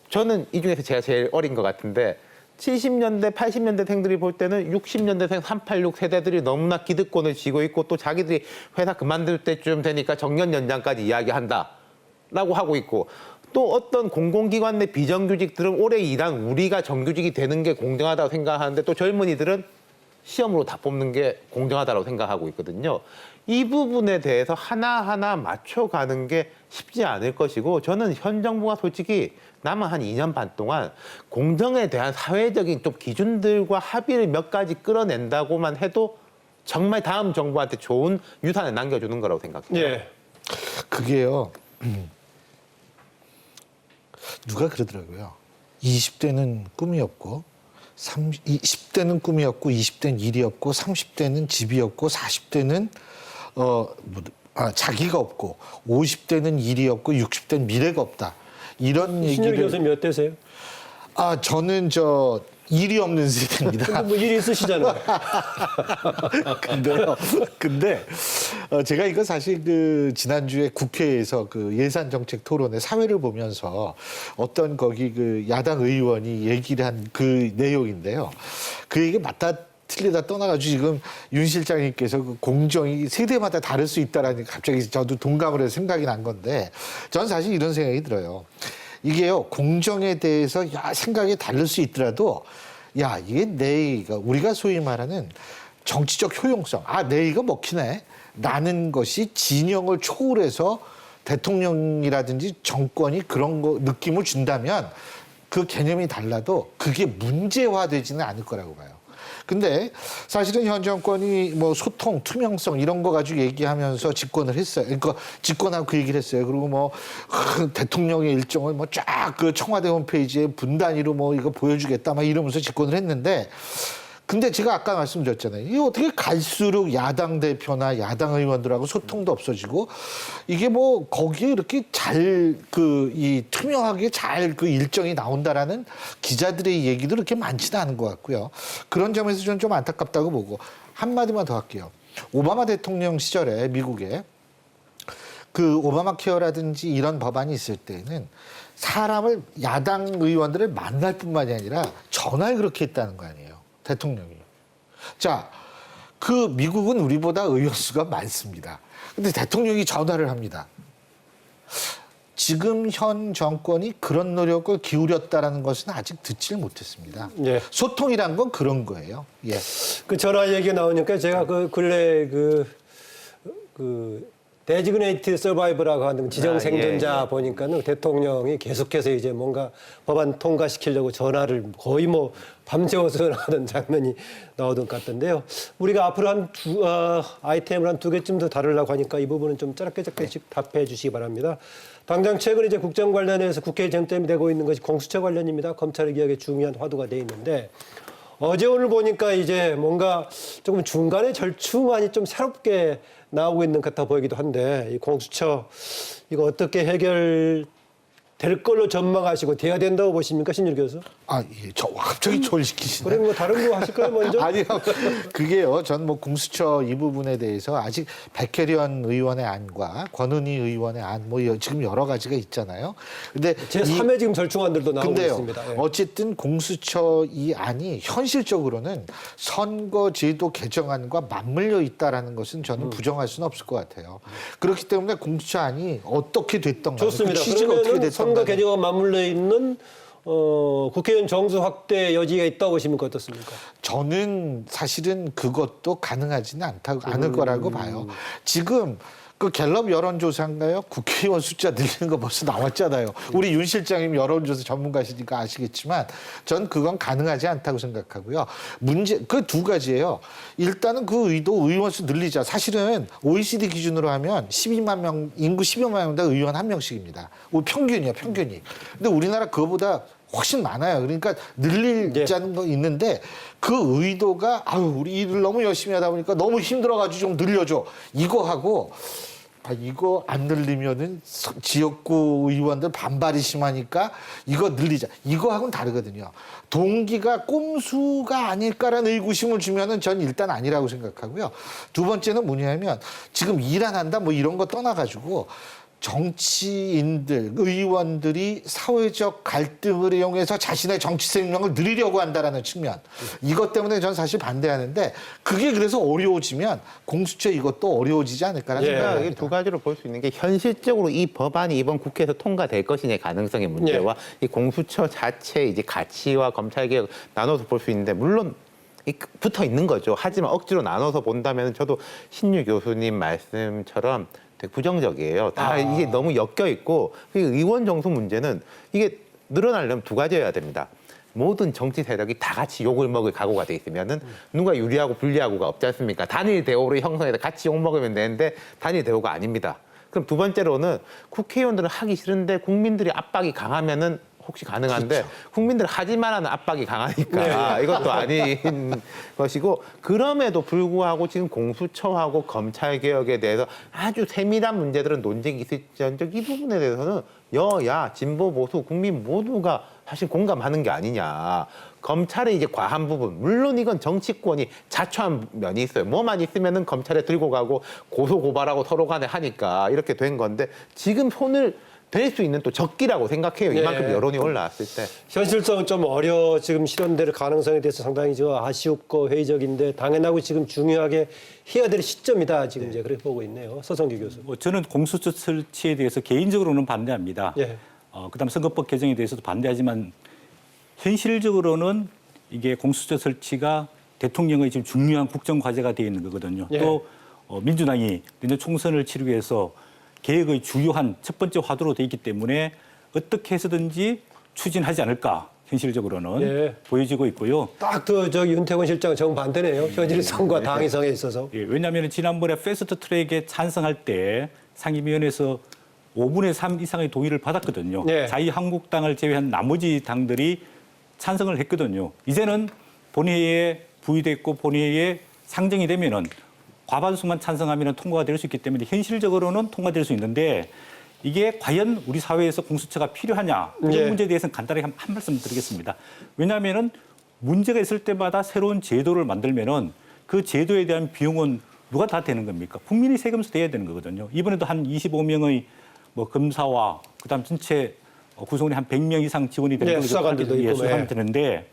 저는 이 중에서 제가 제일 어린 것 같은데 70년대, 80년대 생들이 볼 때는 60년대생 386 세대들이 너무나 기득권을 쥐고 있고 또 자기들이 회사 그만둘 때쯤 되니까 정년 연장까지 이야기한다라고 하고 있고 또 어떤 공공기관 내 비정규직들은 오래 일한 우리가 정규직이 되는 게 공정하다고 생각하는데 또 젊은이들은 시험으로 다 뽑는 게 공정하다고 생각하고 있거든요. 이 부분에 대해서 하나하나 맞춰가는 게 쉽지 않을 것이고 저는 현 정부가 솔직히 남은 한 2년 반 동안 공정에 대한 사회적인 좀 기준들과 합의를 몇 가지 끌어낸다고만 해도 정말 다음 정부한테 좋은 유산을 남겨주는 거라고 생각해요. 예. 그게요. 누가 그러더라고요. 20대는 꿈이 없고 20대는 꿈이 없고 20대는 일이 없고 30대는 집이 없고 40대는 자기가 없고 50대는 일이 없고 60대는 미래가 없다. 이런 신율 얘기를 교수님 몇 대세요? 저는 일이 없는 세대입니다. 근데 뭐 일이 있으시잖아요. 근데 제가 이거 사실 그 지난주에 국회에서 그 예산정책 토론회 사회를 보면서 어떤 거기 그 야당 의원이 얘기를 한 그 내용인데요. 그 얘기 맞다 틀리다 떠나가지고 지금 윤 실장님께서 그 공정이 세대마다 다를 수 있다라는 갑자기 저도 동감을 해서 생각이 난 건데 저는 사실 이런 생각이 들어요. 이게요, 공정에 대해서 생각이 다를 수 있더라도 이게 내가 우리가 소위 말하는 정치적 효용성, 내가 먹히네 라는 것이 진영을 초월해서 대통령이라든지 정권이 그런 거 느낌을 준다면 그 개념이 달라도 그게 문제화되지는 않을 거라고 봐요. 근데 사실은 현 정권이 뭐 소통, 투명성 이런 거 가지고 얘기하면서 집권을 했어요. 그러니까 집권하고 그 얘기를 했어요. 그리고 뭐 대통령의 일정을 뭐 쫙 그 청와대 홈페이지에 분 단위로 뭐 이거 보여주겠다 막 이러면서 집권을 했는데 근데 제가 아까 말씀드렸잖아요. 이게 어떻게 갈수록 야당 대표나 야당 의원들하고 소통도 없어지고 이게 뭐 거기에 이렇게 이 투명하게 잘 그 일정이 나온다라는 기자들의 얘기도 그렇게 많지는 않은 것 같고요. 그런 점에서 저는 좀 안타깝다고 보고 한마디만 더 할게요. 오바마 대통령 시절에 미국에 그 오바마 케어라든지 이런 법안이 있을 때는 사람을 야당 의원들을 만날 뿐만이 아니라 전화를 그렇게 했다는 거 아니에요. 대통령이. 자, 그 미국은 우리보다 의원 수가 많습니다. 근데 대통령이 전화를 합니다. 지금 현 정권이 그런 노력을 기울였다라는 것은 아직 듣지를 못했습니다. 예. 소통이란 건 그런 거예요. 예. 그 전화 얘기가 나오니까 제가 그 근래 데지그네이트 서바이버라고 하는 지정 생존자 보니까는 대통령이 계속해서 이제 뭔가 법안 통과시키려고 전화를 거의 뭐 밤새워서 하는 장면이 나오던 것 같던데요. 우리가 앞으로 아이템을 한 2개쯤 더 다루려고 하니까 이 부분은 좀 짧게씩 답해 주시기 바랍니다. 당장 최근 이제 국정 관련해서 국회에 쟁점이 되고 있는 것이 공수처 관련입니다. 검찰의 개혁에 중요한 화두가 돼 있는데 어제 오늘 보니까 이제 뭔가 조금 중간에 절충안이 좀 새롭게 나오고 있는 것 같아 보이기도 한데 이 공수처 이거 어떻게 해결될 걸로 전망하시고 돼야 된다고 보십니까, 신율 교수? 예. 저 갑자기 저를 시키시네. 그럼 뭐 다른 거 하실까요, 먼저? 아니요. 그게요. 전 뭐 공수처 이 부분에 대해서 아직 백혜련 의원의 안과 권은희 의원의 안 뭐 지금 여러 가지가 있잖아요. 근데 제3회 지금 절충안들도 나오고 근데요, 있습니다. 예. 어쨌든 공수처 이 안이 현실적으로는 선거제도 개정안과 맞물려 있다라는 것은 저는 부정할 수는 없을 것 같아요. 그렇기 때문에 공수처 안이 어떻게 됐던 간에 좋습니다. 그 취지가 어떻게 그러면 됐던 선거 간에 개정과 맞물려 있는 국회의원 정수 확대 여지가 있다고 보시면 어떻습니까? 저는 사실은 그것도 가능하지는 않을 거라고 봐요. 지금 그 갤럽 여론조사인가요? 국회의원 숫자 늘리는 거 벌써 나왔잖아요. 우리 윤 실장님 여론조사 전문가시니까 아시겠지만 전 그건 가능하지 않다고 생각하고요. 문제 그 두 가지예요. 일단은 그 의도 의원 수 늘리자. 사실은 OECD 기준으로 하면 12만 명 인구 12만 명당 의원 한 명씩입니다. 평균이야, 평균이. 근데 우리나라 그거보다 훨씬 많아요. 그러니까 늘리자는 거 있는데 그 의도가 우리 일을 너무 열심히 하다 보니까 너무 힘들어가지고 좀 늘려줘. 이거 하고 이거 안 늘리면은 지역구 의원들 반발이 심하니까 이거 늘리자. 이거하고는 다르거든요. 동기가 꼼수가 아닐까라는 의구심을 주면은 전 일단 아니라고 생각하고요. 두 번째는 뭐냐면 지금 일 안 한다 뭐 이런 거 떠나가지고 정치인들, 의원들이 사회적 갈등을 이용해서 자신의 정치 생명을 누리려고 한다라는 측면. 이것 때문에 저는 사실 반대하는데 그게 그래서 어려워지면 공수처 이것도 어려워지지 않을까라는 그러니까 생각이 이게 두 가지로 볼 수 있는 게 현실적으로 이 법안이 이번 국회에서 통과될 것이냐의 가능성의 문제와 이 공수처 자체의 이제 가치와 검찰개혁 나눠서 볼 수 있는데 물론 붙어 있는 거죠. 하지만 억지로 나눠서 본다면 저도 신유 교수님 말씀처럼 되게 부정적이에요. 다 이게 너무 엮여 있고 의원 정수 문제는 이게 늘어나려면 두 가지여야 됩니다. 모든 정치 세력이 다 같이 욕을 먹을 각오가 돼 있으면은 누가 유리하고 불리하고가 없지 않습니까? 단일 대우를 형성해서 같이 욕 먹으면 되는데 단일 대우가 아닙니다. 그럼 두 번째로는 국회의원들은 하기 싫은데 국민들이 압박이 강하면은 혹시 가능한데 국민들 하지만 하는 압박이 강하니까 이것도 아닌 것이고 그럼에도 불구하고 지금 공수처하고 검찰개혁에 대해서 아주 세밀한 문제들은 논쟁이 있을지언정 이 부분에 대해서는 여야 진보 보수 국민 모두가 사실 공감하는 게 아니냐. 검찰의 이제 과한 부분 물론 이건 정치권이 자초한 면이 있어요. 뭐만 있으면은 검찰에 들고 가고 고소 고발하고 서로 간에 하니까 이렇게 된 건데 지금 손을 될 수 있는 또 적기라고 생각해요. 이만큼 여론이 올라왔을 때. 현실성은 좀 지금 실현될 가능성에 대해서 상당히 아쉬웠고 회의적인데 당연하고 지금 중요하게 해야 될 시점이다. 지금 이제 그렇게 보고 있네요. 서성기 교수. 저는 공수처 설치에 대해서 개인적으로는 반대합니다. 그다음 선거법 개정에 대해서도 반대하지만 현실적으로는 이게 공수처 설치가 대통령의 지금 중요한 국정 과제가 되어 있는 거거든요. 또 민주당이 내년 총선을 치르기 위해서 개혁의 주요한 첫 번째 화두로 돼 있기 때문에 어떻게 해서든지 추진하지 않을까 현실적으로는 보여지고 있고요. 딱 윤태권 실장 정반대네요. 현실성과 당위성에 있어서. 왜냐하면 지난번에 패스트 트랙에 찬성할 때 상임위원회에서 5분의 3 이상의 동의를 받았거든요. 자유한국당을 제외한 나머지 당들이 찬성을 했거든요. 이제는 본회의에 부의됐고 본회의에 상정이 되면은 과반수만 찬성하면 통과가 될 수 있기 때문에 현실적으로는 통과될 수 있는데 이게 과연 우리 사회에서 공수처가 필요하냐 이런 문제에 대해서는 간단히 한 말씀 드리겠습니다. 왜냐하면 문제가 있을 때마다 새로운 제도를 만들면은 그 제도에 대한 비용은 누가 다 되는 겁니까? 국민이 세금에서 대야 되는 거거든요. 이번에도 한 25명의 검사와 그다음 전체 구성원이 한 100명 이상 지원이 되는 수사관들도 있고 수사관이 되는데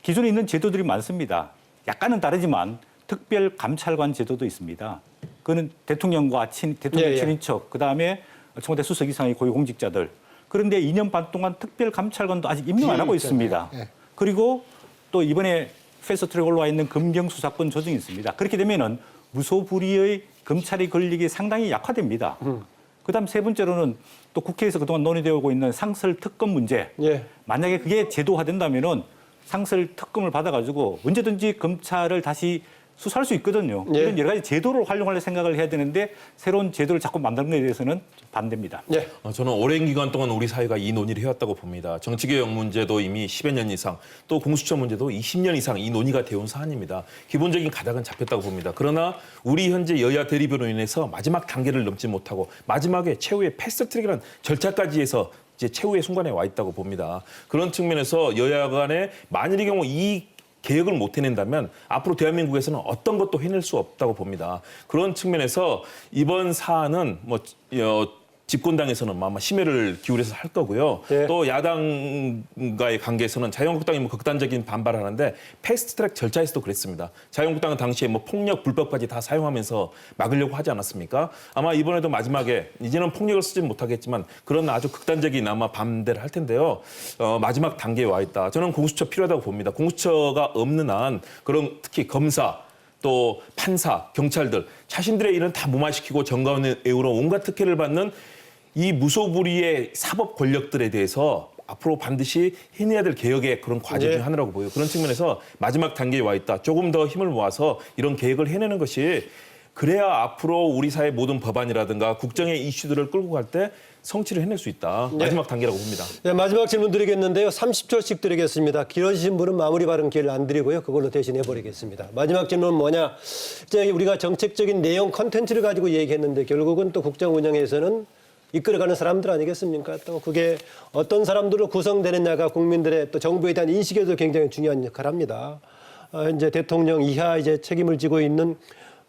기존에 있는 제도들이 많습니다. 약간은 다르지만 특별 감찰관 제도도 있습니다. 그거는 대통령과 대통령 친인척, 그다음에 청와대 수석 이상의 고위공직자들. 그런데 2년 반 동안 특별 감찰관도 아직 임명 안 하고 있습니다. 그리고 또 이번에 패스트트랙 올라와 있는 검경수사권 조정이 있습니다. 그렇게 되면은 무소불위의 검찰의 권력이 상당히 약화됩니다. 그다음 세 번째로는 또 국회에서 그동안 논의되어 오고 있는 상설 특검 문제. 만약에 그게 제도화된다면은 상설 특검을 받아가지고 언제든지 검찰을 다시 수사할 수 있거든요. 예. 이런 여러 가지 제도를 활용할 생각을 해야 되는데 새로운 제도를 자꾸 만드는 것에 대해서는 반대입니다. 네. 저는 오랜 기간 동안 우리 사회가 이 논의를 해왔다고 봅니다. 정치개혁 문제도 이미 10여 년 이상, 또 공수처 문제도 20년 이상 이 논의가 되어온 사안입니다. 기본적인 가닥은 잡혔다고 봅니다. 그러나 우리 현재 여야 대립으로 인해서 마지막 단계를 넘지 못하고 마지막에 최후의 패스트트랙이라는 절차까지 해서 이제 최후의 순간에 와 있다고 봅니다. 그런 측면에서 여야 간에 만일의 경우 이 개혁을 못 해낸다면 앞으로 대한민국에서는 어떤 것도 해낼 수 없다고 봅니다. 그런 측면에서 이번 사안은 집권당에서는 아마 심혈을 기울여서 할 거고요. 네. 또 야당과의 관계에서는 자유한국당이 극단적인 반발을 하는데 패스트트랙 절차에서도 그랬습니다. 자유한국당은 당시에 폭력, 불법까지 다 사용하면서 막으려고 하지 않았습니까? 아마 이번에도 마지막에 이제는 폭력을 쓰지 못하겠지만 그런 아주 극단적인 아마 반대를 할 텐데요. 마지막 단계에 와 있다. 저는 공수처 필요하다고 봅니다. 공수처가 없는 한 그런 특히 검사 또 판사, 경찰들 자신들의 일은 다 무마시키고 정가원으로 온갖 특혜를 받는 이 무소불위의 사법 권력들에 대해서 앞으로 반드시 해내야 될 개혁의 그런 과제 네. 중 하나라고 보여요. 그런 측면에서 마지막 단계에 와 있다. 조금 더 힘을 모아서 이런 개혁을 해내는 것이 그래야 앞으로 우리 사회 모든 법안이라든가 국정의 이슈들을 끌고 갈 때 성취를 해낼 수 있다. 마지막 단계라고 봅니다. 네, 마지막 질문 드리겠는데요. 30초씩 드리겠습니다. 길어지신 분은 마무리 발언 기회를 안 드리고요. 그걸로 대신해 버리겠습니다. 마지막 질문은 뭐냐? 이제 우리가 정책적인 내용 컨텐츠를 가지고 얘기했는데 결국은 또 국정 운영에서는 이끌어가는 사람들 아니겠습니까? 또 그게 어떤 사람들로 구성되느냐가 국민들의 또 정부에 대한 인식에도 굉장히 중요한 역할을 합니다. 이제 대통령 이하 이제 책임을 지고 있는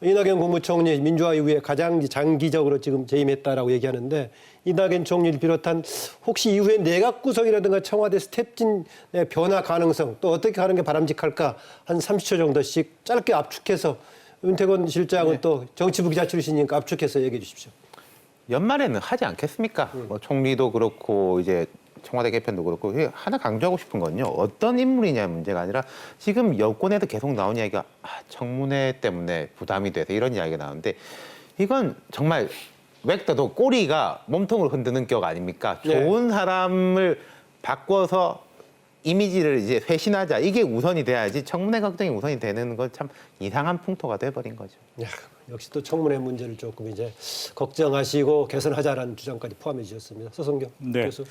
이낙연 국무총리 민주화 이후에 가장 장기적으로 지금 재임했다라고 얘기하는데 이낙연 총리를 비롯한 혹시 이후에 내각 구성이라든가 청와대 스텝진의 변화 가능성 또 어떻게 하는 게 바람직할까 한 30초 정도씩 짧게 압축해서 윤태곤 실장은 또 정치부 기자 출신이니까 압축해서 얘기해 주십시오. 연말에는 하지 않겠습니까? 뭐 총리도 그렇고 이제 청와대 개편도 그렇고 하나 강조하고 싶은 건요. 어떤 인물이냐 문제가 아니라 지금 여권에도 계속 나온 이야기가 청문회 때문에 부담이 돼서 이런 이야기가 나오는데 이건 정말 벡터도 꼬리가 몸통을 흔드는 격 아닙니까? 네. 좋은 사람을 바꿔서 이미지를 이제 회신하자. 이게 우선이 돼야지 청문회 걱정이 우선이 되는 건 참 이상한 풍토가 돼버린 거죠. 야, 역시 또 청문회 문제를 조금 이제 걱정하시고 개선하자라는 주장까지 포함해 주셨습니다. 서성경 네. 교수.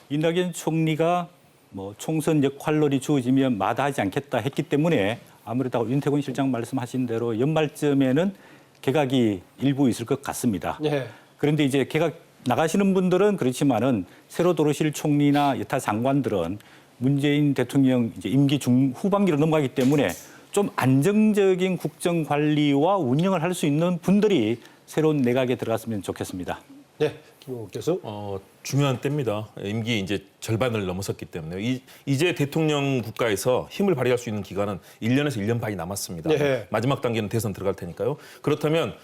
이낙연 총리가 총선 역할론이 주어지면 마다하지 않겠다 했기 때문에 아무래도 윤태곤 실장 말씀하신 대로 연말쯤에는 개각이 일부 있을 것 같습니다. 네. 그런데 이제 개각 나가시는 분들은 그렇지만은 새로 들어오실 총리나 여타 장관들은 문재인 대통령 이제 임기 중후반기로 넘어가기 때문에 좀 안정적인 국정 관리와 운영을 할 수 있는 분들이 새로운 내각에 들어갔으면 좋겠습니다. 네, 김용국 교수. 중요한 때입니다. 임기 이제 절반을 넘어섰기 때문에 이제 대통령 국가에서 힘을 발휘할 수 있는 기간은 1년에서 1년 반이 남았습니다. 네. 마지막 단계는 대선 들어갈 테니까요. 그렇다면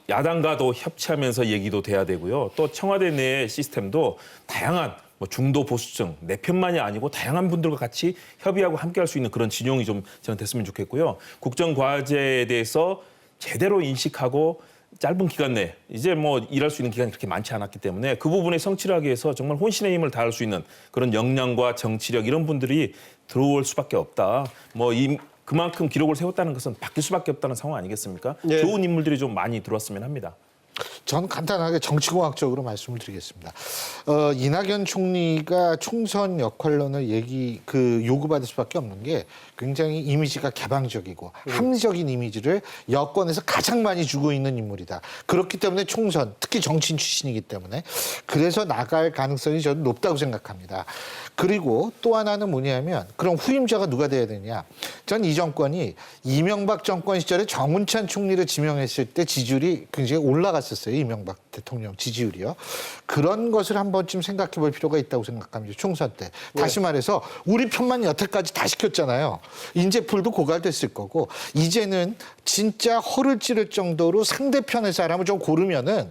야당과도 협치하면서 얘기도 돼야 되고요. 또 청와대 내 시스템도 다양한 중도 보수층 내 편만이 아니고 다양한 분들과 같이 협의하고 함께할 수 있는 그런 진용이 좀 저는 됐으면 좋겠고요. 국정 과제에 대해서 제대로 인식하고 짧은 기간 내에 이제 일할 수 있는 기간이 그렇게 많지 않았기 때문에 그 부분에 성취를 하기 위해서 정말 혼신의 힘을 다할 수 있는 그런 역량과 정치력 이런 분들이 들어올 수밖에 없다. 그만큼 기록을 세웠다는 것은 바뀔 수밖에 없다는 상황 아니겠습니까? 네. 좋은 인물들이 좀 많이 들어왔으면 합니다. 저는 간단하게 정치공학적으로 말씀을 드리겠습니다. 이낙연 총리가 총선 역할론을 요구받을 수밖에 없는 게 굉장히 이미지가 개방적이고 합리적인 이미지를 여권에서 가장 많이 주고 있는 인물이다. 그렇기 때문에 총선, 특히 정치인 출신이기 때문에 그래서 나갈 가능성이 저는 높다고 생각합니다. 그리고 또 하나는 뭐냐면 그럼 후임자가 누가 돼야 되냐. 전 이 정권이 이명박 정권 시절에 정운찬 총리를 지명했을 때 지지율이 굉장히 올라갔었어요. 이명박 대통령 지지율이요. 그런 것을 한 번쯤 생각해 볼 필요가 있다고 생각합니다. 총선 때. 다시 말해서 우리 편만 여태까지 다 시켰잖아요. 인재풀도 고갈됐을 거고 이제는 진짜 허를 찌를 정도로 상대편의 사람을 좀 고르면은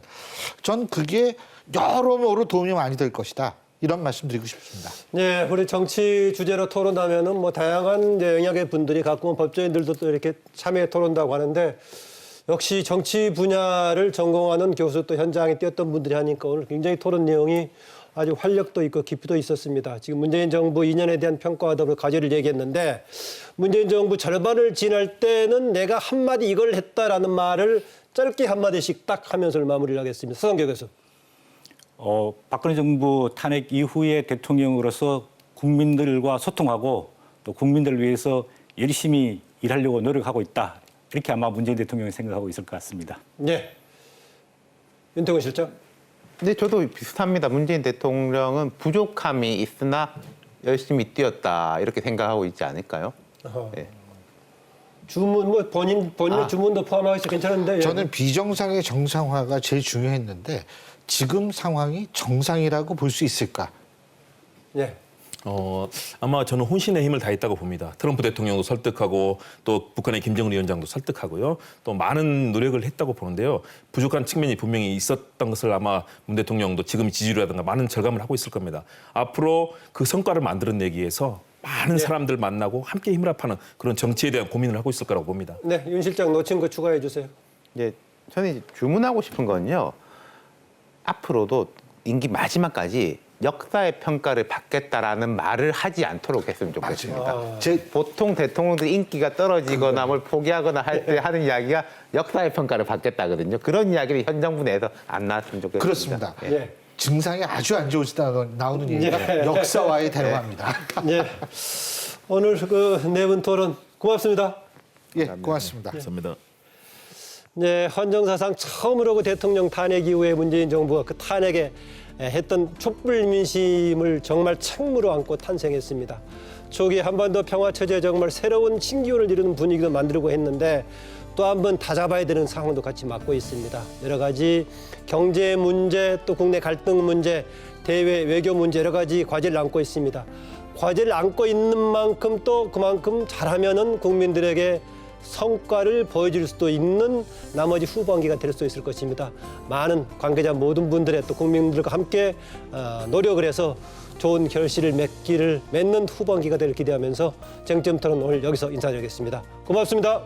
전 그게 여러모로 도움이 많이 될 것이다. 이런 말씀 드리고 싶습니다. 네, 우리 정치 주제로 토론하면은 다양한 이제 영역의 분들이 가끔은 법조인들도 또 이렇게 참여해 토론다고 하는데 역시 정치 분야를 전공하는 교수 또 현장에 뛰었던 분들이 하니까 오늘 굉장히 토론 내용이 아주 활력도 있고 깊이도 있었습니다. 지금 문재인 정부 2년에 대한 평가와 더불어 과제를 얘기했는데 문재인 정부 절반을 지날 때는 내가 한마디 이걸 했다라는 말을 짧게 한마디씩 딱 하면서 마무리를 하겠습니다. 서성교 교수. 박근혜 정부 탄핵 이후에 대통령으로서 국민들과 소통하고 또 국민들을 위해서 열심히 일하려고 노력하고 있다. 이렇게 아마 문재인 대통령이 생각하고 있을 것 같습니다. 네. 윤태곤 실장. 네, 저도 비슷합니다. 문재인 대통령은 부족함이 있으나 열심히 뛰었다 이렇게 생각하고 있지 않을까요? 네. 주문 뭐 본인의 주문도 포함하고 괜찮은데 저는 비정상의 정상화가 제일 중요했는데 지금 상황이 정상이라고 볼 수 있을까? 예. 아마 저는 혼신의 힘을 다했다고 봅니다. 트럼프 대통령도 설득하고 또 북한의 김정은 위원장도 설득하고요. 또 많은 노력을 했다고 보는데요. 부족한 측면이 분명히 있었던 것을 아마 문 대통령도 지금 지지율이라든가 많은 절감을 하고 있을 겁니다. 앞으로 그 성과를 만들어내기 위해서 많은 사람들 만나고 함께 힘을 합하는 그런 정치에 대한 고민을 하고 있을 거라고 봅니다. 네, 윤 실장 놓친 거 추가해 주세요. 이제 저는 이제 주문하고 싶은 건요. 앞으로도 임기 마지막까지 역사의 평가를 받겠다라는 말을 하지 않도록 했으면 좋겠습니다. 보통 대통령들 인기가 떨어지거나 뭘 포기하거나 할 때 하는 이야기가 역사의 평가를 받겠다거든요. 그런 이야기를 현 정부 내에서 안 나왔으면 좋겠습니다. 그렇습니다. 예. 증상이 아주 안 좋을 때 나오는 얘기가 역사와의 대화입니다. 예. 오늘 그 네 분 토론 고맙습니다. 예, 고맙습니다. 감사합니다. 네, 헌정사상 처음으로 그 대통령 탄핵 이후에 문재인 정부가 그 탄핵에 했던 촛불 민심을 정말 책무로 안고 탄생했습니다. 초기 한반도 평화체제에 정말 새로운 신기원을 이루는 분위기도 만들고 했는데 또 한 번 다잡아야 되는 상황도 같이 맞고 있습니다. 여러 가지 경제 문제, 또 국내 갈등 문제, 대외 외교 문제 여러 가지 과제를 안고 있습니다. 과제를 안고 있는 만큼 또 그만큼 잘하면은 국민들에게 성과를 보여줄 수도 있는 나머지 후반기가 될 수 있을 것입니다. 많은 관계자 모든 분들의 또 국민들과 함께 노력을 해서 좋은 결실을 맺는 후반기가 되길 기대하면서 쟁점 토론 오늘 여기서 인사드리겠습니다. 고맙습니다.